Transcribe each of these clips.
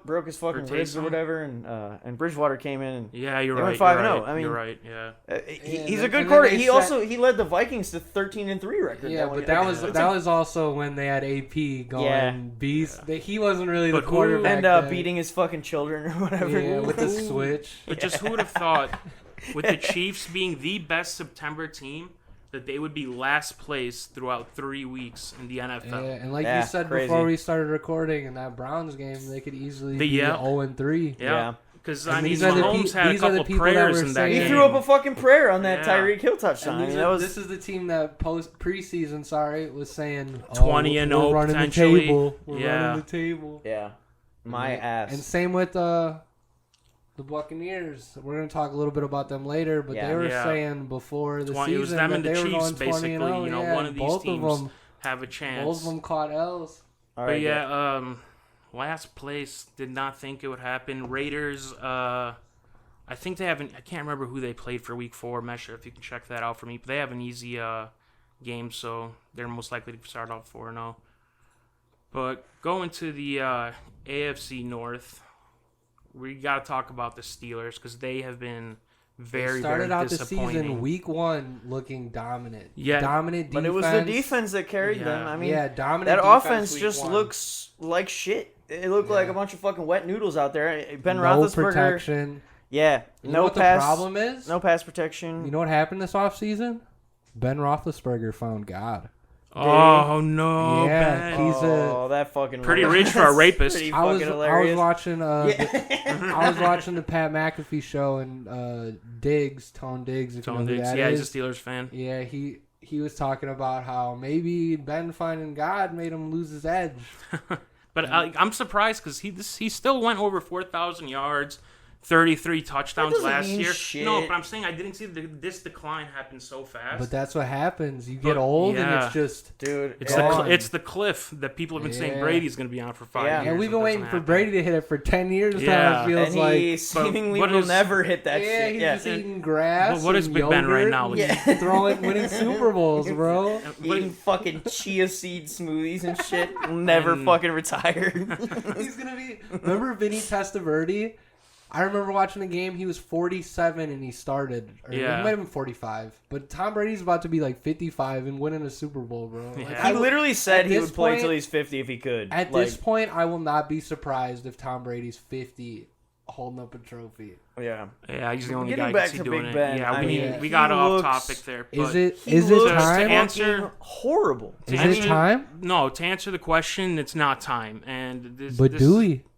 broke his fucking ribs or whatever, and Bridgewater came in and you're they right. went 5-0. I mean, you're right. Yeah, he's a good quarterback. He led the Vikings to 13-3 record. Yeah, but that was also when they had AP going beast. He wasn't really the quarterback. And beating his fucking children or whatever. Yeah, with the switch. But just who would have thought, with the Chiefs being the best September team, that they would be last place throughout 3 weeks in the NFL. Yeah, and like you said before we started recording, in that Browns game, they could easily be 0-3. Yeah. Because, I mean, Mahomes had a couple prayers in that game. He threw up a fucking prayer on that Tyreek Hill touchdown. This is the team that preseason, was saying 20-0 running potentially. The table. We're running the table. Yeah. My ass. And same with the Buccaneers. We're going to talk a little bit about them later, but they were saying before the season it was them that and the they Chiefs, were going 20-0. basically. You know, one of these both teams of them have a chance. Both of them caught L's. But last place, did not think it would happen. Raiders, I think they haven't. I can't remember who they played for Week 4. Mesha, if you can check that out for me. But they have an easy game, so they're most likely to start off 4-0. But going to the AFC North, we got to talk about the Steelers because they have been very, very disappointing. Started out the season Week 1 looking dominant. Yeah. Dominant defense. But it was the defense that carried them. I mean, dominant that defense offense Week just 1. looks like shit. It looked like a bunch of fucking wet noodles out there. Ben no Roethlisberger. protection. Yeah. You know what pass, the problem is? No pass protection. You know what happened this offseason? Ben Roethlisberger found God. Oh no! Yeah, Ben. he's that fucking pretty rich for a rapist. I was watching I was watching the Pat McAfee show and Tone Diggs, if you know who that is. He's a Steelers fan. Yeah, he was talking about how maybe Ben finding God made him lose his edge. But I'm surprised because he still went over 4,000 yards, 33 touchdowns last year. Shit. No, but I'm saying I didn't see this decline happen so fast. But that's what happens. You get old and it's just... Dude, it's the cliff that people have been saying Brady's going to be on for 5 years. Yeah, we've been waiting for Brady to hit it for 10 years now, it feels and he seemingly will never hit that shit. He's just eating grass. But what is Big Ben right now? Winning Super Bowls, bro. Eating fucking chia seed smoothies and shit. Never fucking retire. He's going to be... Remember Vinny Testaverde? I remember watching the game. He was 47 and he started. He might have been 45. But Tom Brady's about to be like 55 and winning a Super Bowl, bro. Like, he literally said he would play until he's 50 if he could. At this point, I will not be surprised if Tom Brady's 50 holding up a trophy. Yeah. Yeah, he's the only Getting guy back I can to see doing Big it. Ben, Yeah, we got off topic there. But is it time? To answer horrible. Is it time? No, to answer the question, it's not time. And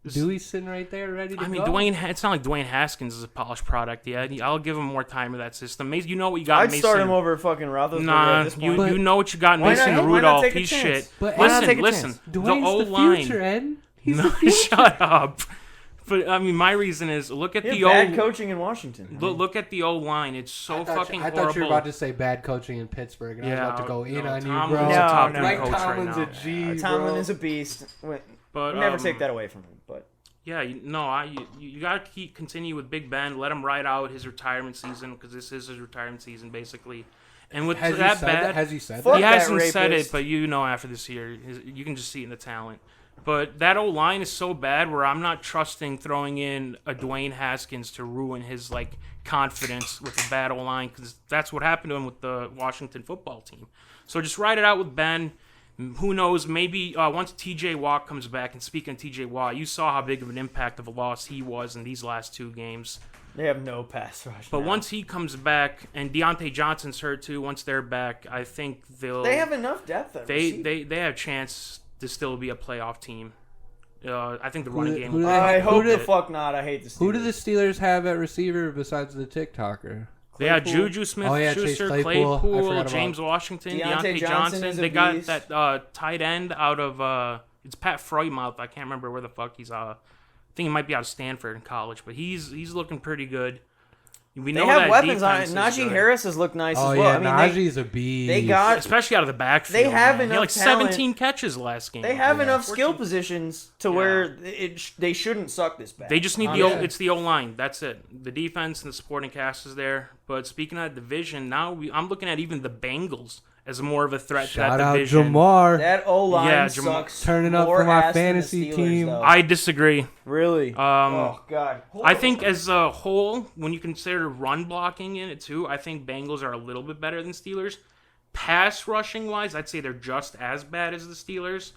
Dewey's sitting right there ready to go. I mean, it's not like Dwayne Haskins is a polished product yet. I'll give him more time with that system. You know what you got. I'd start him over fucking Roethlisberger. Nah, at this point. you know what you got in Mason Rudolph. He's shit. But listen. Dwayne's the O-line. Future, Ed. He's no, shut up. But I mean, my reason is look at the bad coaching in Washington. Look at the O-line. It's so fucking horrible. I thought you were about to say bad coaching in Pittsburgh, and I was about to go in on you, bro. Mike Tomlin's a G, Tomlin is a beast. But never take that away from him. But yeah, you got to continue with Big Ben. Let him ride out his retirement season because this is his retirement season basically. And with has he said that? He hasn't said it, but after this year, you can just see it in the talent. But that O-line is so bad where I'm not trusting throwing in a Dwayne Haskins to ruin his confidence with a bad O-line because that's what happened to him with the Washington football team. So just ride it out with Ben. Who knows? Maybe once T.J. Watt comes back, and speaking of T.J. Watt, you saw how big of an impact of a loss he was in these last 2 games. They have no pass rush. But once he comes back, and Deontay Johnson's hurt too, once they're back, I think they have enough depth at they have a chance to still be a playoff team. I think the running game. I hope the fuck not. I hate the Steelers. Who do the Steelers have at receiver besides the TikToker? They got Juju Smith-Schuster, Claypool, James Washington, Deontay Johnson. They got that tight end out of it's Pat Freymouth. I can't remember where the fuck he's. I think he might be out of Stanford in college, but he's looking pretty good. We know they have that weapons on it. defense Najee Harris has looked nice as well. Yeah, I mean, Najee's a beast. They got, especially out of the backfield. They have enough. He had 17 catches last game. They have enough skill positions to where they shouldn't suck this bad. They just need it's the O-line. That's it. The defense and the supporting cast is there. But speaking of division, now I'm looking at even the Bengals as more of a threat to Shout that out division. Jamar. That O-line Yeah, sucks. Turning up more for my ass than the fantasy Steelers, team. though. I disagree. Really? Oh, God. I think as a whole, when you consider run blocking in it too, I think Bengals are a little bit better than Steelers. Pass rushing wise, I'd say they're just as bad as the Steelers.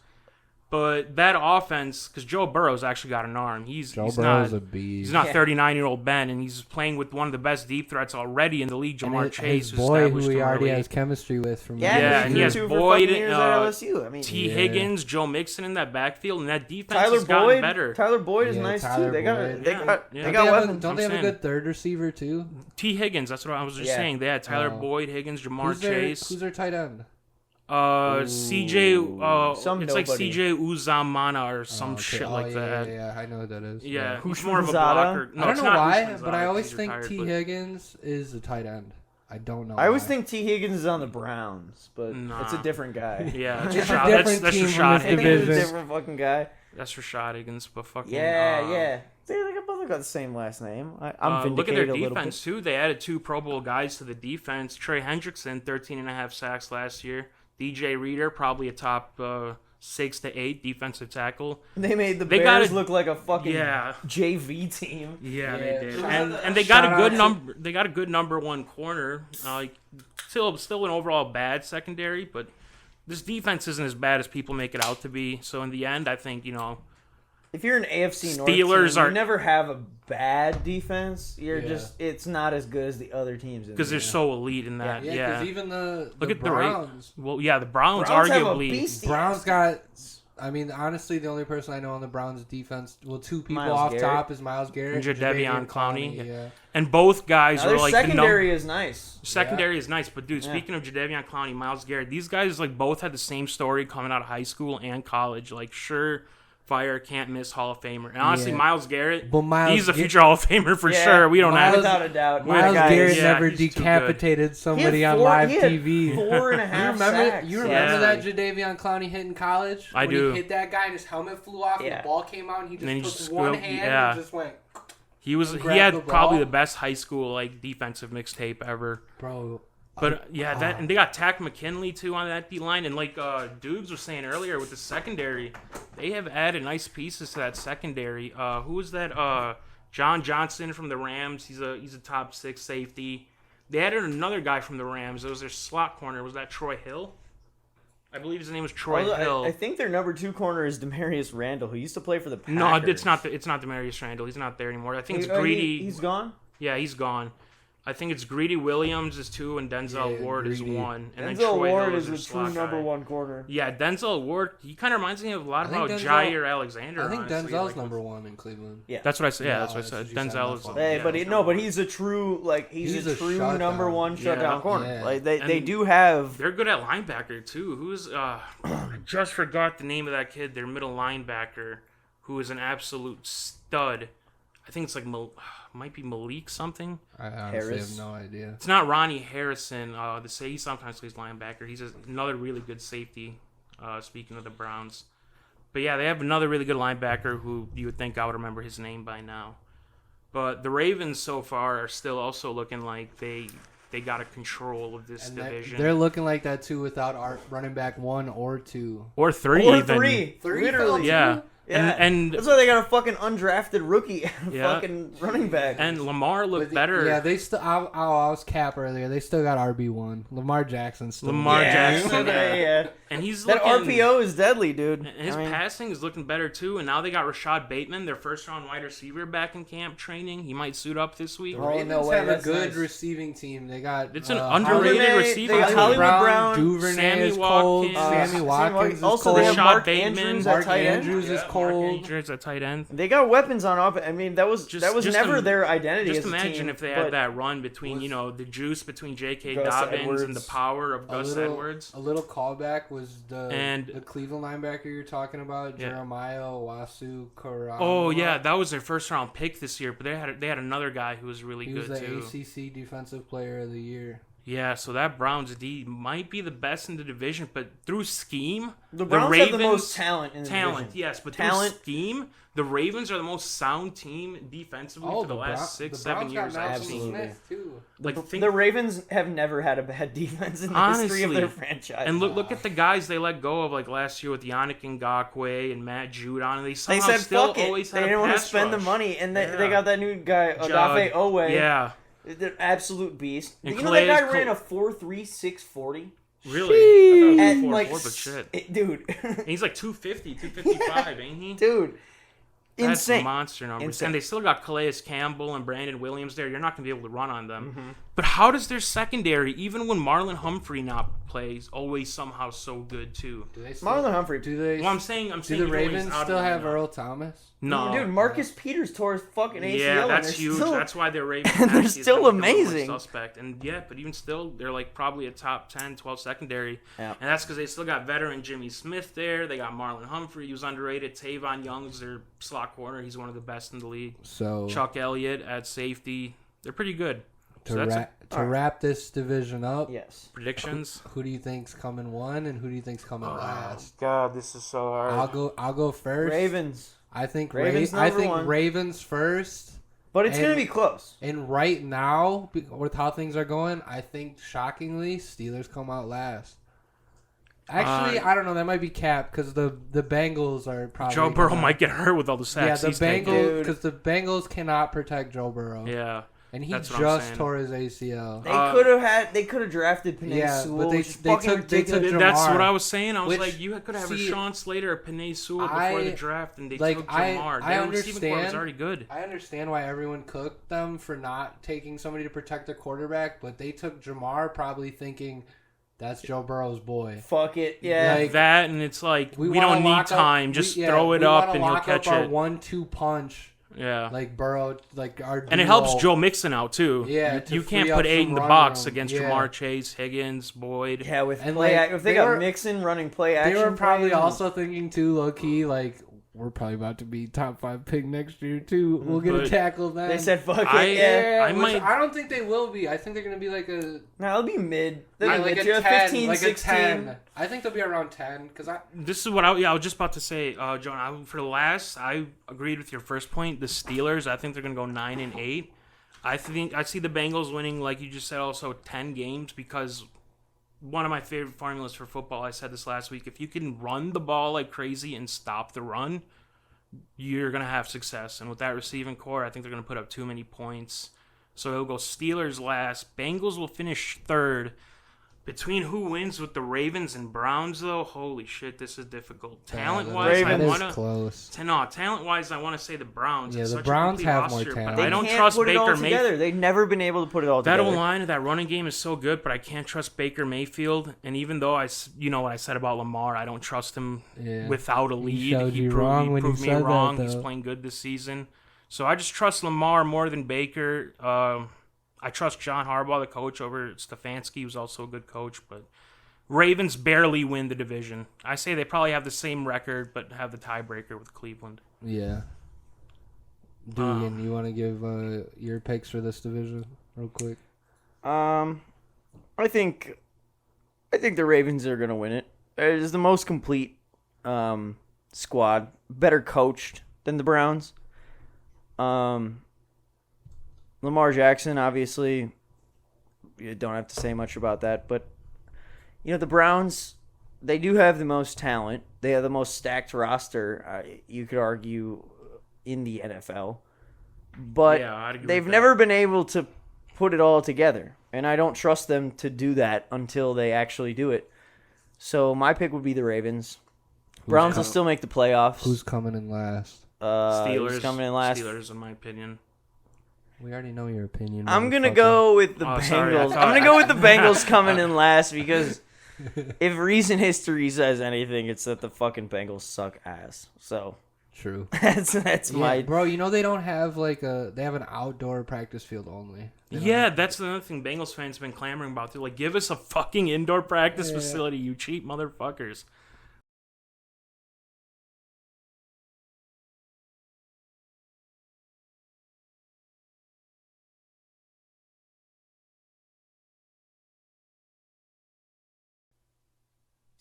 But that offense, because Joe Burrow's actually got an arm. He's Burrow's not a beast. He's not 39-year-old Ben, and he's playing with one of the best deep threats already in the league, Jamar And Chase, his who's boy, established who he him already early. has chemistry with from Yeah, and he has Boyd, years at LSU. I mean, T. Yeah. Higgins, Joe Mixon in that backfield, and that defense Tyler has gotten Boyd. better. Tyler Boyd is Yeah, nice Tyler too. They got Boyd. they Yeah. got Yeah. they Don't got they weapons. have a saying. good third receiver too? T. Higgins, that's what I was just Yeah. saying. They had Tyler Oh. Boyd, Higgins, Jamar Who's Chase. their tight end? CJ, some it's like nobody. CJ Uzamana or some Okay. shit Oh, like yeah, that. Yeah, I know who that is. Yeah, Who's he's more of a Huzada? blocker. No, I don't it's know not why, Huzada, but I always he's think retired, T. but- Higgins is the tight end. I don't know. I always why. think T. Higgins is on the Browns, but Nah. it's a different guy. Yeah, It's that's a Rashad, different that's team Rashad from this I think Higgins. it's a division. different fucking guy. That's Rashad Higgins, but fucking Yeah. They both got the same last name. I'm vindicated look at their a little defense too. They added 2 Pro Bowl guys to the defense. Trey Hendrickson, 13.5 sacks last year. DJ Reader, probably a top 6 to 8 defensive tackle. bit. They made the They Bears got look like a fucking Yeah. JV team. Yeah, Yeah. they did, Shout and they got a shout good out to- number. They got a good number 1 corner. Still an overall bad secondary, but this defense isn't as bad as people make it out to be. So in the end, I think If you're an AFC North Steelers team, are- you never have a bad defense. You're Yeah. it's not as good as the other teams. because they're so elite in that. Yeah, Yeah. because even the Look at the rate. Browns. Well, yeah, the Browns Browns have a arguably. beastie Browns ass got. I mean, honestly, the only person I know on the Browns defense, well, 2 people Miles off Garrett. top is Miles Garrett And Jadeveon Clowney. Yeah. And both guys Now, are their like secondary is nice. secondary is nice, but dude, Yeah. speaking of Jadeveon Clowney, Miles Garrett, these guys like both had the same story coming out of high school and college. Like, sure, fire can't miss Hall of Famer. And honestly, Yeah. Miles Garrett, But Miles he's a Ga- future Hall of Famer for Yeah, sure. We don't Miles- have without a doubt. Miles Miles That guy Garrett is- yeah, never he's too good. decapitated somebody on he live had TV. 4.5 You remember? sacks. You remember Yeah. that Jadeveon Clowney hit in college? I when do. He hit that guy and his helmet flew off and Yeah. the ball came out and he And then he just just took one squealed- hand yeah. and just went, He was and he grabbed had the probably ball. the best high school like defensive mixtape ever. bro. But yeah, that and they got Tack McKinley too on that D line, and like Dukes was saying earlier with the secondary, they have added nice pieces to that secondary. Who was that? John Johnson from the Rams. He's a top 6 safety. They added another guy from the Rams. It was their slot corner. Was that Troy Hill? I believe his name was Troy Although Hill. I think their number 2 corner is Demarius Randall, who used to play for the Packers. No, it's not. It's not Demarius Randall. He's not there anymore. I think it's Greedy. He's gone. Yeah, he's gone. I think it's Greedy Williams is 2 and Denzel Yeah, Ward is Greedy. 1. And then Denzel Troy Ward Hill is their the slot true number guy. 1 corner. Yeah, Denzel Ward. He kind of reminds me of a lot I think about Denzel- Jair Alexander. I think honestly, Denzel's like, number 1 in Cleveland. Yeah. That's what I said. Yeah, that's what I that's said. what you said, Denzel my is. fault. Hey, yeah, but he's no, number but one. he's a true He's a a true shutdown. number 1 shutdown Yeah. corner. Yeah. Like they And- do have. They're good at linebacker too. Who's I just forgot the name of that kid. Their middle linebacker, who is an absolute stud. I think it's like might be Malik something. I honestly Harris. have no idea. It's not Ronnie Harrison. He sometimes plays linebacker. He's another really good safety. Speaking of the Browns, but yeah, they have another really good linebacker who you would think I would remember his name by now. But the Ravens so far are still also looking like they got a control of this And division. they're looking like that too without our running back 1 or 2. or 3 or even. 3. Literally. Yeah. Yeah. And That's why they got a fucking undrafted rookie Yeah. fucking running back. and Lamar looked better. Yeah, they still. I was cap earlier. They still got RB1. Lamar Jackson still. Lamar Jackson. Yeah. And he's That looking, RPO is deadly, dude. and his I mean, passing is looking better too. And now they got Rashad Bateman, their first-round wide receiver, back in camp training. He might suit up this week. The Ravens way, have a that's good nice. receiving team. They got It's an underrated Duvernay, receiver. they got Hollywood Brown, Duvernay Sammy is cold. Watkins. Sammy Watkins is Also, cold. they have Rashad Mark Bateman. Andrews Mark at tight end. Andrews is Mark cold. Andrews at tight end. They got weapons on offense. I mean, that was Just never im- their identity. Just as a imagine team, if they but had that run between, the juice between J.K. Gus Dobbins and Edwards. the power of Gus Edwards. A little callback was And- the Cleveland linebacker you're talking about, Yeah. Jeremiah Owasu Karama. Oh yeah, that was their first-round pick this year. But they had another guy who was really He good was the too. ACC Defensive Player of the Year. Yeah, so that Browns D might be the best in the division, but through scheme, The Browns have the most talent in the division. Yes, but Talent. through scheme, the Ravens are the most sound team defensively for the last 6-7 years I've seen. Smith too. The Ravens have never had a bad defense in the history of their franchise. And look at the guys they let go of, like last year with Yannick Ngakoue and Matt Judon, and they somehow said, still fuck it. always They had didn't a want to pass spend rush. the money, and they got that new guy, Odafe Owe. Yeah. The absolute beast. And You know that guy Calais- ran a 4.3 640? Really? I thought it And, was like, 4.4, but shit. Dude. And he's like 250, 255, ain't he? Dude. That's Insane. monster numbers. Insane. And they still got Calais Campbell and Brandon Williams there. You're not going to be able to run on them. Mm-hmm. But how does their secondary, even when Marlon Humphrey not plays, always somehow so good too? Do they still, Marlon Humphrey. do they? Well, I'm saying do the he's always Ravens out of still the have lineup. Earl Thomas? No. Dude, Marcus Peters tore his fucking ACL. Yeah, and that's they're huge. Still, That's why they're Ravens. and they're actually is still like the number one amazing. Suspect. And yeah, but even still, they're like probably a top 10, 12 secondary. Yeah. And that's because they still got veteran Jimmy Smith there. They got Marlon Humphrey, who's underrated. Tavon Young's their slot corner. He's one of the best in the league. So Chuck Elliott at safety. They're pretty good. to, So that's wrap this division up, Yes. predictions. who do you think's coming one and who do you think's coming last? God, this is so hard. I'll go first. Ravens. I think Ravens I number think one. Ravens first. But it's going to And- be close. And right now, with how things are going, I think shockingly Steelers come out last. Actually, I don't know. That might be cap because the Bengals are probably Joe Burrow might get hurt with all the Yeah, sacks the he's taking. Bengals because the Bengals cannot protect Joe Burrow. Yeah. And he That's what I'm just saying. tore his ACL. They could have drafted Penei Yeah, Sewell, but they- which is they fucking took- they took ridiculous. That's Jamar, what I was saying. I was which- like, you could have see, Rashawn Slater or Panay Sewell before the draft, and they took Jamar. I Their receiving core was understand. already good. I understand why everyone cooked them for not taking somebody to protect their quarterback, but they took Jamar probably thinking that's Joe Burrow's boy. Fuck it. Yeah. Like, That, and it's like, we wanna don't need lock up- time. Just throw it we up, wanna and he'll lock catch up our it. 1-2 punch, Yeah. like Burrow, like our And it duo. helps Joe Mixon out, too. Yeah, to You can't free up put 8 some in the run box room. against Yeah. Jamar Chase, Higgins, Boyd. Yeah, with And, play, like, if they they got were- Mixon running play They action, were probably plays, also thinking too, low key, like we're probably about to be top 5 pick next year too. We'll get a But tackle then. They said, "Fuck it." yeah, I might- I don't think they will be. I think they're gonna be like a No, it'll be mid. They'll be like mid. a 10, 15, like 16. a 10. I think they'll be around 10 because This is what I was just about to say, John. For the last, I agreed with your first point. The Steelers, I think they're going to go 9-8. I think I see the Bengals winning, like you just said, also 10 games because one of my favorite formulas for football. I said this last week. If you can run the ball like crazy and stop the run, you're going to have success. And with that receiving core, I think they're going to put up too many points. So it'll go Steelers last. Bengals will finish third. Between who wins with the Ravens and Browns, though, holy shit, this is difficult. Talent-wise, I Ravens. want to... close. Talent-wise, I want to say the Browns. Yeah, It's the such a Browns complete have more roster, talent. But They I don't can't trust put it all Baker together. Mayfield. They've never been able to put it all That together. O-line, that running game is so good, but I can't trust Baker Mayfield. And even though you know what I said about Lamar, I don't trust him Yeah. without a lead. showed you wrong when you proved me said that, wrong. He's though. playing good this season. So I just trust Lamar more than Baker. I trust John Harbaugh, the coach, over Stefanski, who's also a good coach. But Ravens barely win the division. I say they probably have the same record, but have the tiebreaker with Cleveland. Yeah. Dugan, you want to give your picks for this division real quick? I think the Ravens are gonna win it. It is the most complete squad, better coached than the Browns. Lamar Jackson, obviously, you don't have to say much about that, but you know the Browns, they do have the most talent. They have the most stacked roster. You could argue in the NFL, but Yeah, I'd agree they've with never been able to put it all together, and I don't trust them to do that until they actually do it. So my pick would be the Ravens. Browns will still make the playoffs. Who's coming in last? Steelers who's coming in last? Steelers, in my opinion. We already know your opinion. I'm gonna motherfucker. go with the Oh, sorry, I Bengals. thought- I'm gonna go with the Bengals coming in last because if recent history says anything, it's that the fucking Bengals suck ass. So True. that's my Bro, you know they don't have they have an outdoor practice field only. They don't Yeah, have- that's another thing Bengals fans have been clamoring about. They're like, give us a fucking indoor practice facility, you cheap motherfuckers.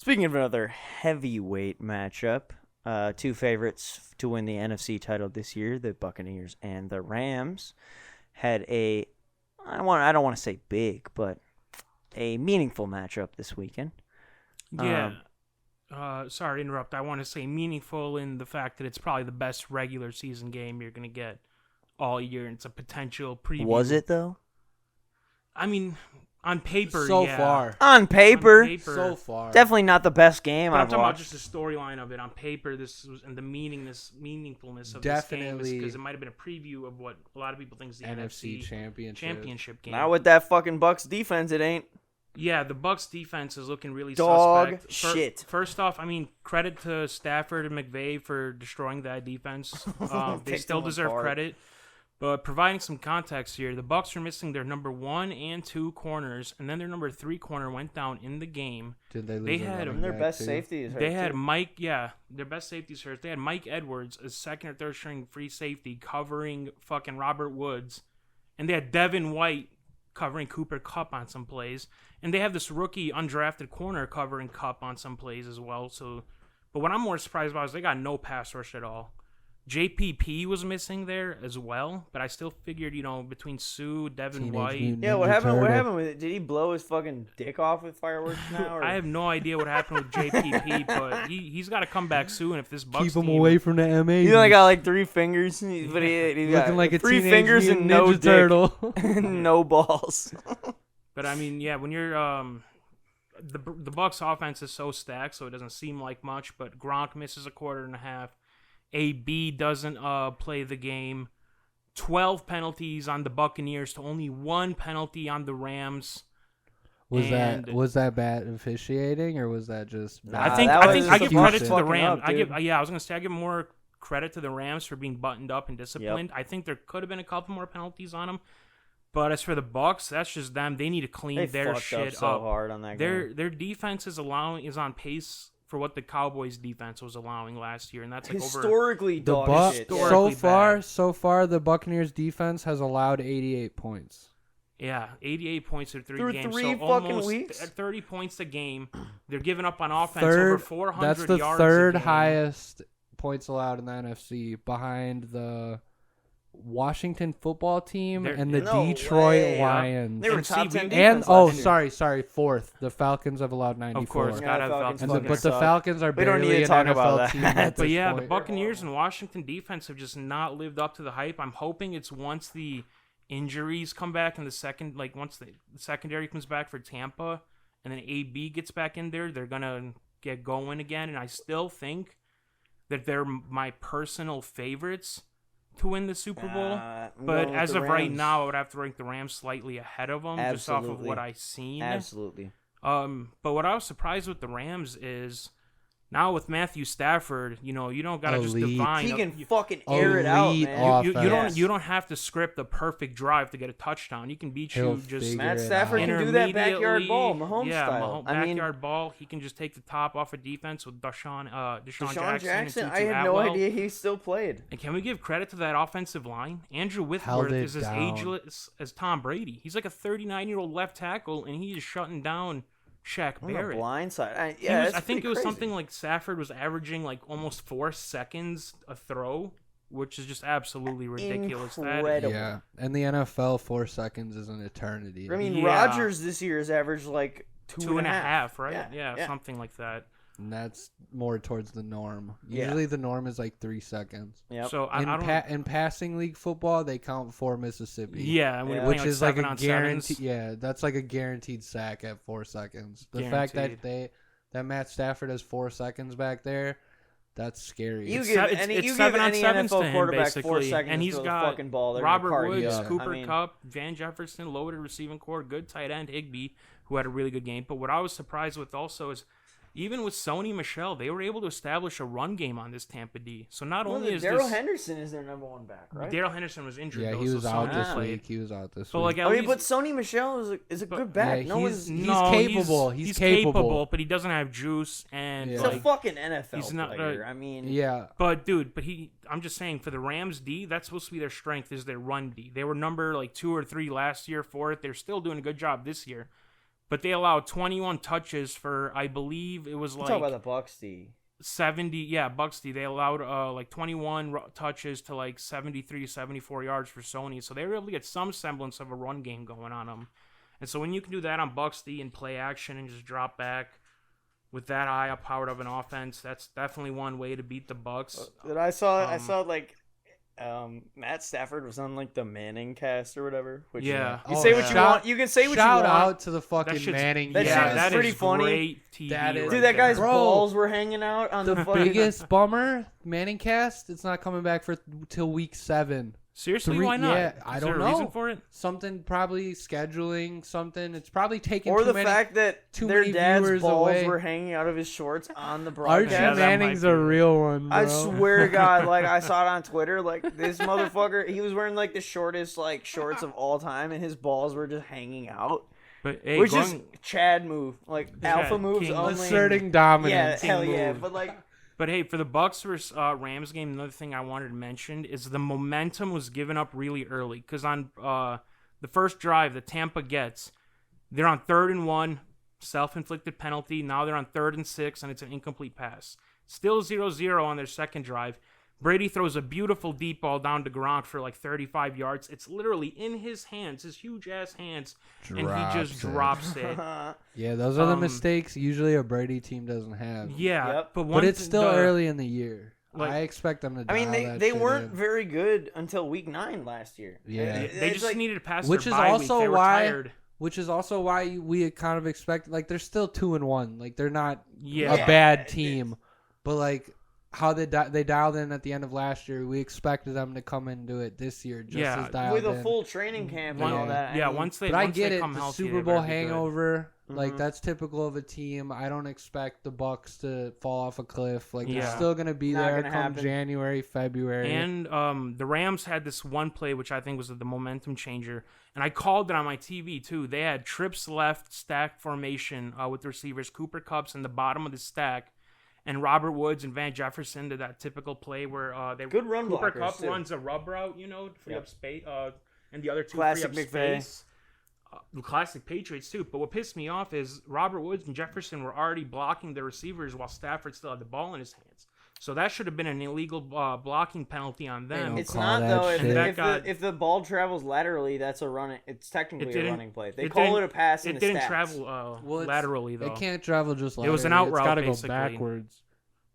Speaking of another heavyweight matchup, two favorites to win the NFC title this year, the Buccaneers and the Rams, had I don't want to say big, but a meaningful matchup this weekend. Yeah. Sorry to interrupt. I want to say meaningful in the fact that it's probably the best regular season game you're going to get all year. And it's a potential preview. Was it, though? I mean, on paper, so yeah. far. On paper. So far. Definitely not the best game But I'm I've talking watched. about just the storyline of it. On paper, this was, and the meaningfulness of Definitely. this game, because it might have been a preview of what a lot of people think is the NFC NFC championship game. Not with that fucking Bucs defense, it ain't. Yeah, the Bucs defense is looking really Dog suspect. shit. First off, I mean, credit to Stafford and McVay for destroying that defense. They Picked still them deserve apart. credit. But providing some context here, the Bucs are missing their number 1 and 2 corners, and then their number 3 corner went down in the game. Did they lose They a had running him. Their back, best too? safety is hurt, They had too. Mike, yeah, their best safeties hurt. They had Mike Edwards as second or third string free safety covering fucking Robert Woods, and they had Devin White covering Cooper Kupp on some plays, and they have this rookie undrafted corner covering Kupp on some plays as well. So, but what I'm more surprised about is they got no pass rush at all. JPP was missing there as well, but I still figured, between Sue, Devin Teenage White. Mutant Yeah, what Ninja happened? What Turtle. happened with it? Did he blow his fucking dick off with fireworks now? Or? I have no idea what happened with JPP, but he's got to come back soon if this Bucs Keep him team, away from the MA. He only got like 3 fingers, but he got Looking like a 3 Teenage fingers and Mutant no Ninja dick, Turtle. no balls. But I mean, yeah, when you're the Bucs offense is so stacked, so it doesn't seem like much. But Gronk misses a quarter and a half. AB doesn't play the game. 12 penalties on the Buccaneers to only 1 penalty on the Rams. Was And- that bad officiating or was that just? Nah, I think that I was think I just give credit to the fucking Rams. up, I dude. was gonna say I give more credit to the Rams for being buttoned up and disciplined. I think there could have been a couple more penalties on them. But as for the Bucs, that's just them. They need to clean They their fucked shit up so hard on that game. Their defense is on pace for what the Cowboys defense was allowing last year, and that's like over. Historically, The dog shit. Bucs- so Historically far, the Buccaneers defense has allowed 88 points. Yeah, 88 points through 3 Through games. 3 so fucking almost weeks? 30 points a game. They're giving up on offense over 400 That's the yards. third a game. highest points allowed in the NFC, behind the Washington football team They're- and the No Detroit way. Lions. They were And top see, 10 we- And defense last year. sorry, fourth. The Falcons have allowed 94. Of course, Yeah, gotta have Falcons Falcons. And fucking but the suck. Falcons are We don't barely need to an talk NFL about that. team at But this yeah, the point. Buccaneers and Washington defense have just not lived up to the hype. I'm hoping it's once the injuries come back in the second, like once the secondary comes back for Tampa, and then AB gets back in there, they're gonna get going again. And I still think that they're my personal favorites to win the Super Bowl. I'm But going with as the of right Rams. now, I would have to rank the Rams slightly ahead of them, just off of Absolutely. what I've seen. Absolutely. But what I was surprised with the Rams is now with Matthew Stafford, you don't gotta just Elite. divine. He can you, fucking air it out, Elite man. you offense. don't have to script the perfect drive to get a touchdown. You can beat He'll you just figure Matt it Stafford out. can do that backyard ball, Mahomes yeah, style. I mean, backyard ball. He can just take the top off of defense with Deshaun Deshaun Jackson, and I Tutu had no Atwell. idea he still played. And can we give credit to that offensive line? Andrew Held Whitworth it is as down. ageless as Tom Brady. He's like a 39-year-old left tackle, and he is shutting down Shaq On the Barrett. blind side. I think it was something like Stafford was averaging like almost 4 seconds a throw, which is just absolutely ridiculous. Incredible. Yeah, and the NFL 4 seconds is an eternity. I mean, Yeah. Rodgers this year has averaged like Two and a half, right? Yeah, Yeah, something like that. And that's more towards the norm. Yeah. Usually the norm is like 3 seconds. Yep. So I In, don't. in passing league football, they count for Mississippi. Yeah, and when Yeah. you're Which playing is like 7 a on guarantee. sevens, Yeah, that's like a guaranteed sack at 4 seconds. The fact Guaranteed. that Matt Stafford has 4 seconds back there, that's scary. You It's give se- any, it's you give 7 on any 7s to NFL him, quarterback 4 basically. seconds And to he's throw the got fucking ball. They're Robert gonna card you Woods, up. Cooper I mean, Kupp, Van Jefferson, loaded receiving core, good tight end Higbee, who had a really good game. But what I was surprised with also is even with Sony Michel, they were able to establish a run game on this Tampa D. So not only is Daryl this Henderson is their number 1 back, right? Daryl Henderson was injured, yeah, though, he was so out Sony this played. week. He was out this So week. like at I mean, least, but Sony Michel is a good back. yeah, no he's- one's. no, capable. He's capable. but he doesn't have juice and Yeah. He's a like, fucking NFL he's not, player. I mean, yeah, But I'm just saying for the Rams D, that's supposed to be their strength is their run D. They were number like 2 or 3 last year for it. They're still doing a good job this year. but they allowed 21 touches for, I believe it was Talk about the Bucs D. 70. Yeah, Bucs D. They allowed like 21 touches to like 73, 74 yards for Sony. So they were able to get some semblance of a run game going on them. And so when you can do that on Bucs D and play action and just drop back with that high up powered of an offense, that's definitely one way to beat the Bucs. I saw like Matt Stafford was on like the Manning cast or whatever. Which, yeah. You say what you want. You can say what you want. Shout out to the fucking Manning. That shit is pretty funny. Great TV Dude, that guy's balls were hanging out on the fucking... biggest bummer, Manning cast, it's not coming back till week 7. Seriously, why not? Yeah, I don't know. Is there a reason for it? Something, probably scheduling, something. It's probably taking or too the many, fact that too their many dad's viewers balls away. were hanging out of his shorts on the broadcast. Archie Manning's a real one, bro. I swear to God, like I saw it on Twitter, like this motherfucker, he was wearing like the shortest like shorts of all time, and his balls were just hanging out. But hey, which is Chad move, like alpha moves King only. Asserting dominance. Yeah, hell yeah, but like. But hey, for the Bucs versus Rams game, another thing I wanted to mention is the momentum was given up really early. Because on the first drive that Tampa gets, they're on 3rd and 1, self-inflicted penalty. Now they're on 3rd and 6, and it's an incomplete pass. Still 0-0 on their second drive. Brady throws a beautiful deep ball down to Gronk for like 35 yards. It's literally in his hands, his huge-ass hands, and he just drops it. Yeah, those are the mistakes usually a Brady team doesn't have. Yeah, yep. but it's still early in the year. Like, I expect them to dial they weren't very good until week 9 last year. Yeah. They just needed to pass which their is bye also week. They were why tired. Which is also why we had kind of expected, like, they're still 2-1. Like, they're not a Yeah. bad team. But, like, how they dialed in at the end of last year, we expected them to come and do it this year just as dialed with a in. full training camp and all that. Yeah, I mean, once they But I once get they it, come the healthy, Super they Bowl better be good. hangover, like, that's typical of a team. I don't expect the Bucs to fall off a cliff. Like, they're still going to be Not there gonna come happen. January, February. And the Rams had this one play, which I think was the momentum changer. And I called it on my TV, too. They had trips left, stack formation with the receivers. Cooper Kupp's in the bottom of the stack. And Robert Woods and Van Jefferson did that typical play where good run Cooper blockers, Kupp too. runs a rub route, to free up space. And the other two Classic free up McVay. space. Classic Patriots, too. But what pissed me off is Robert Woods and Jefferson were already blocking the receivers while Stafford still had the ball in his hands. So that should have been an illegal blocking penalty on them. It's not, though. shit. If the ball travels laterally, that's a run. It's technically a running play. They call didn't- it a pass in It the didn't stats. travel laterally, though. It can't travel just laterally. It was an out route, It's got to go basically. backwards.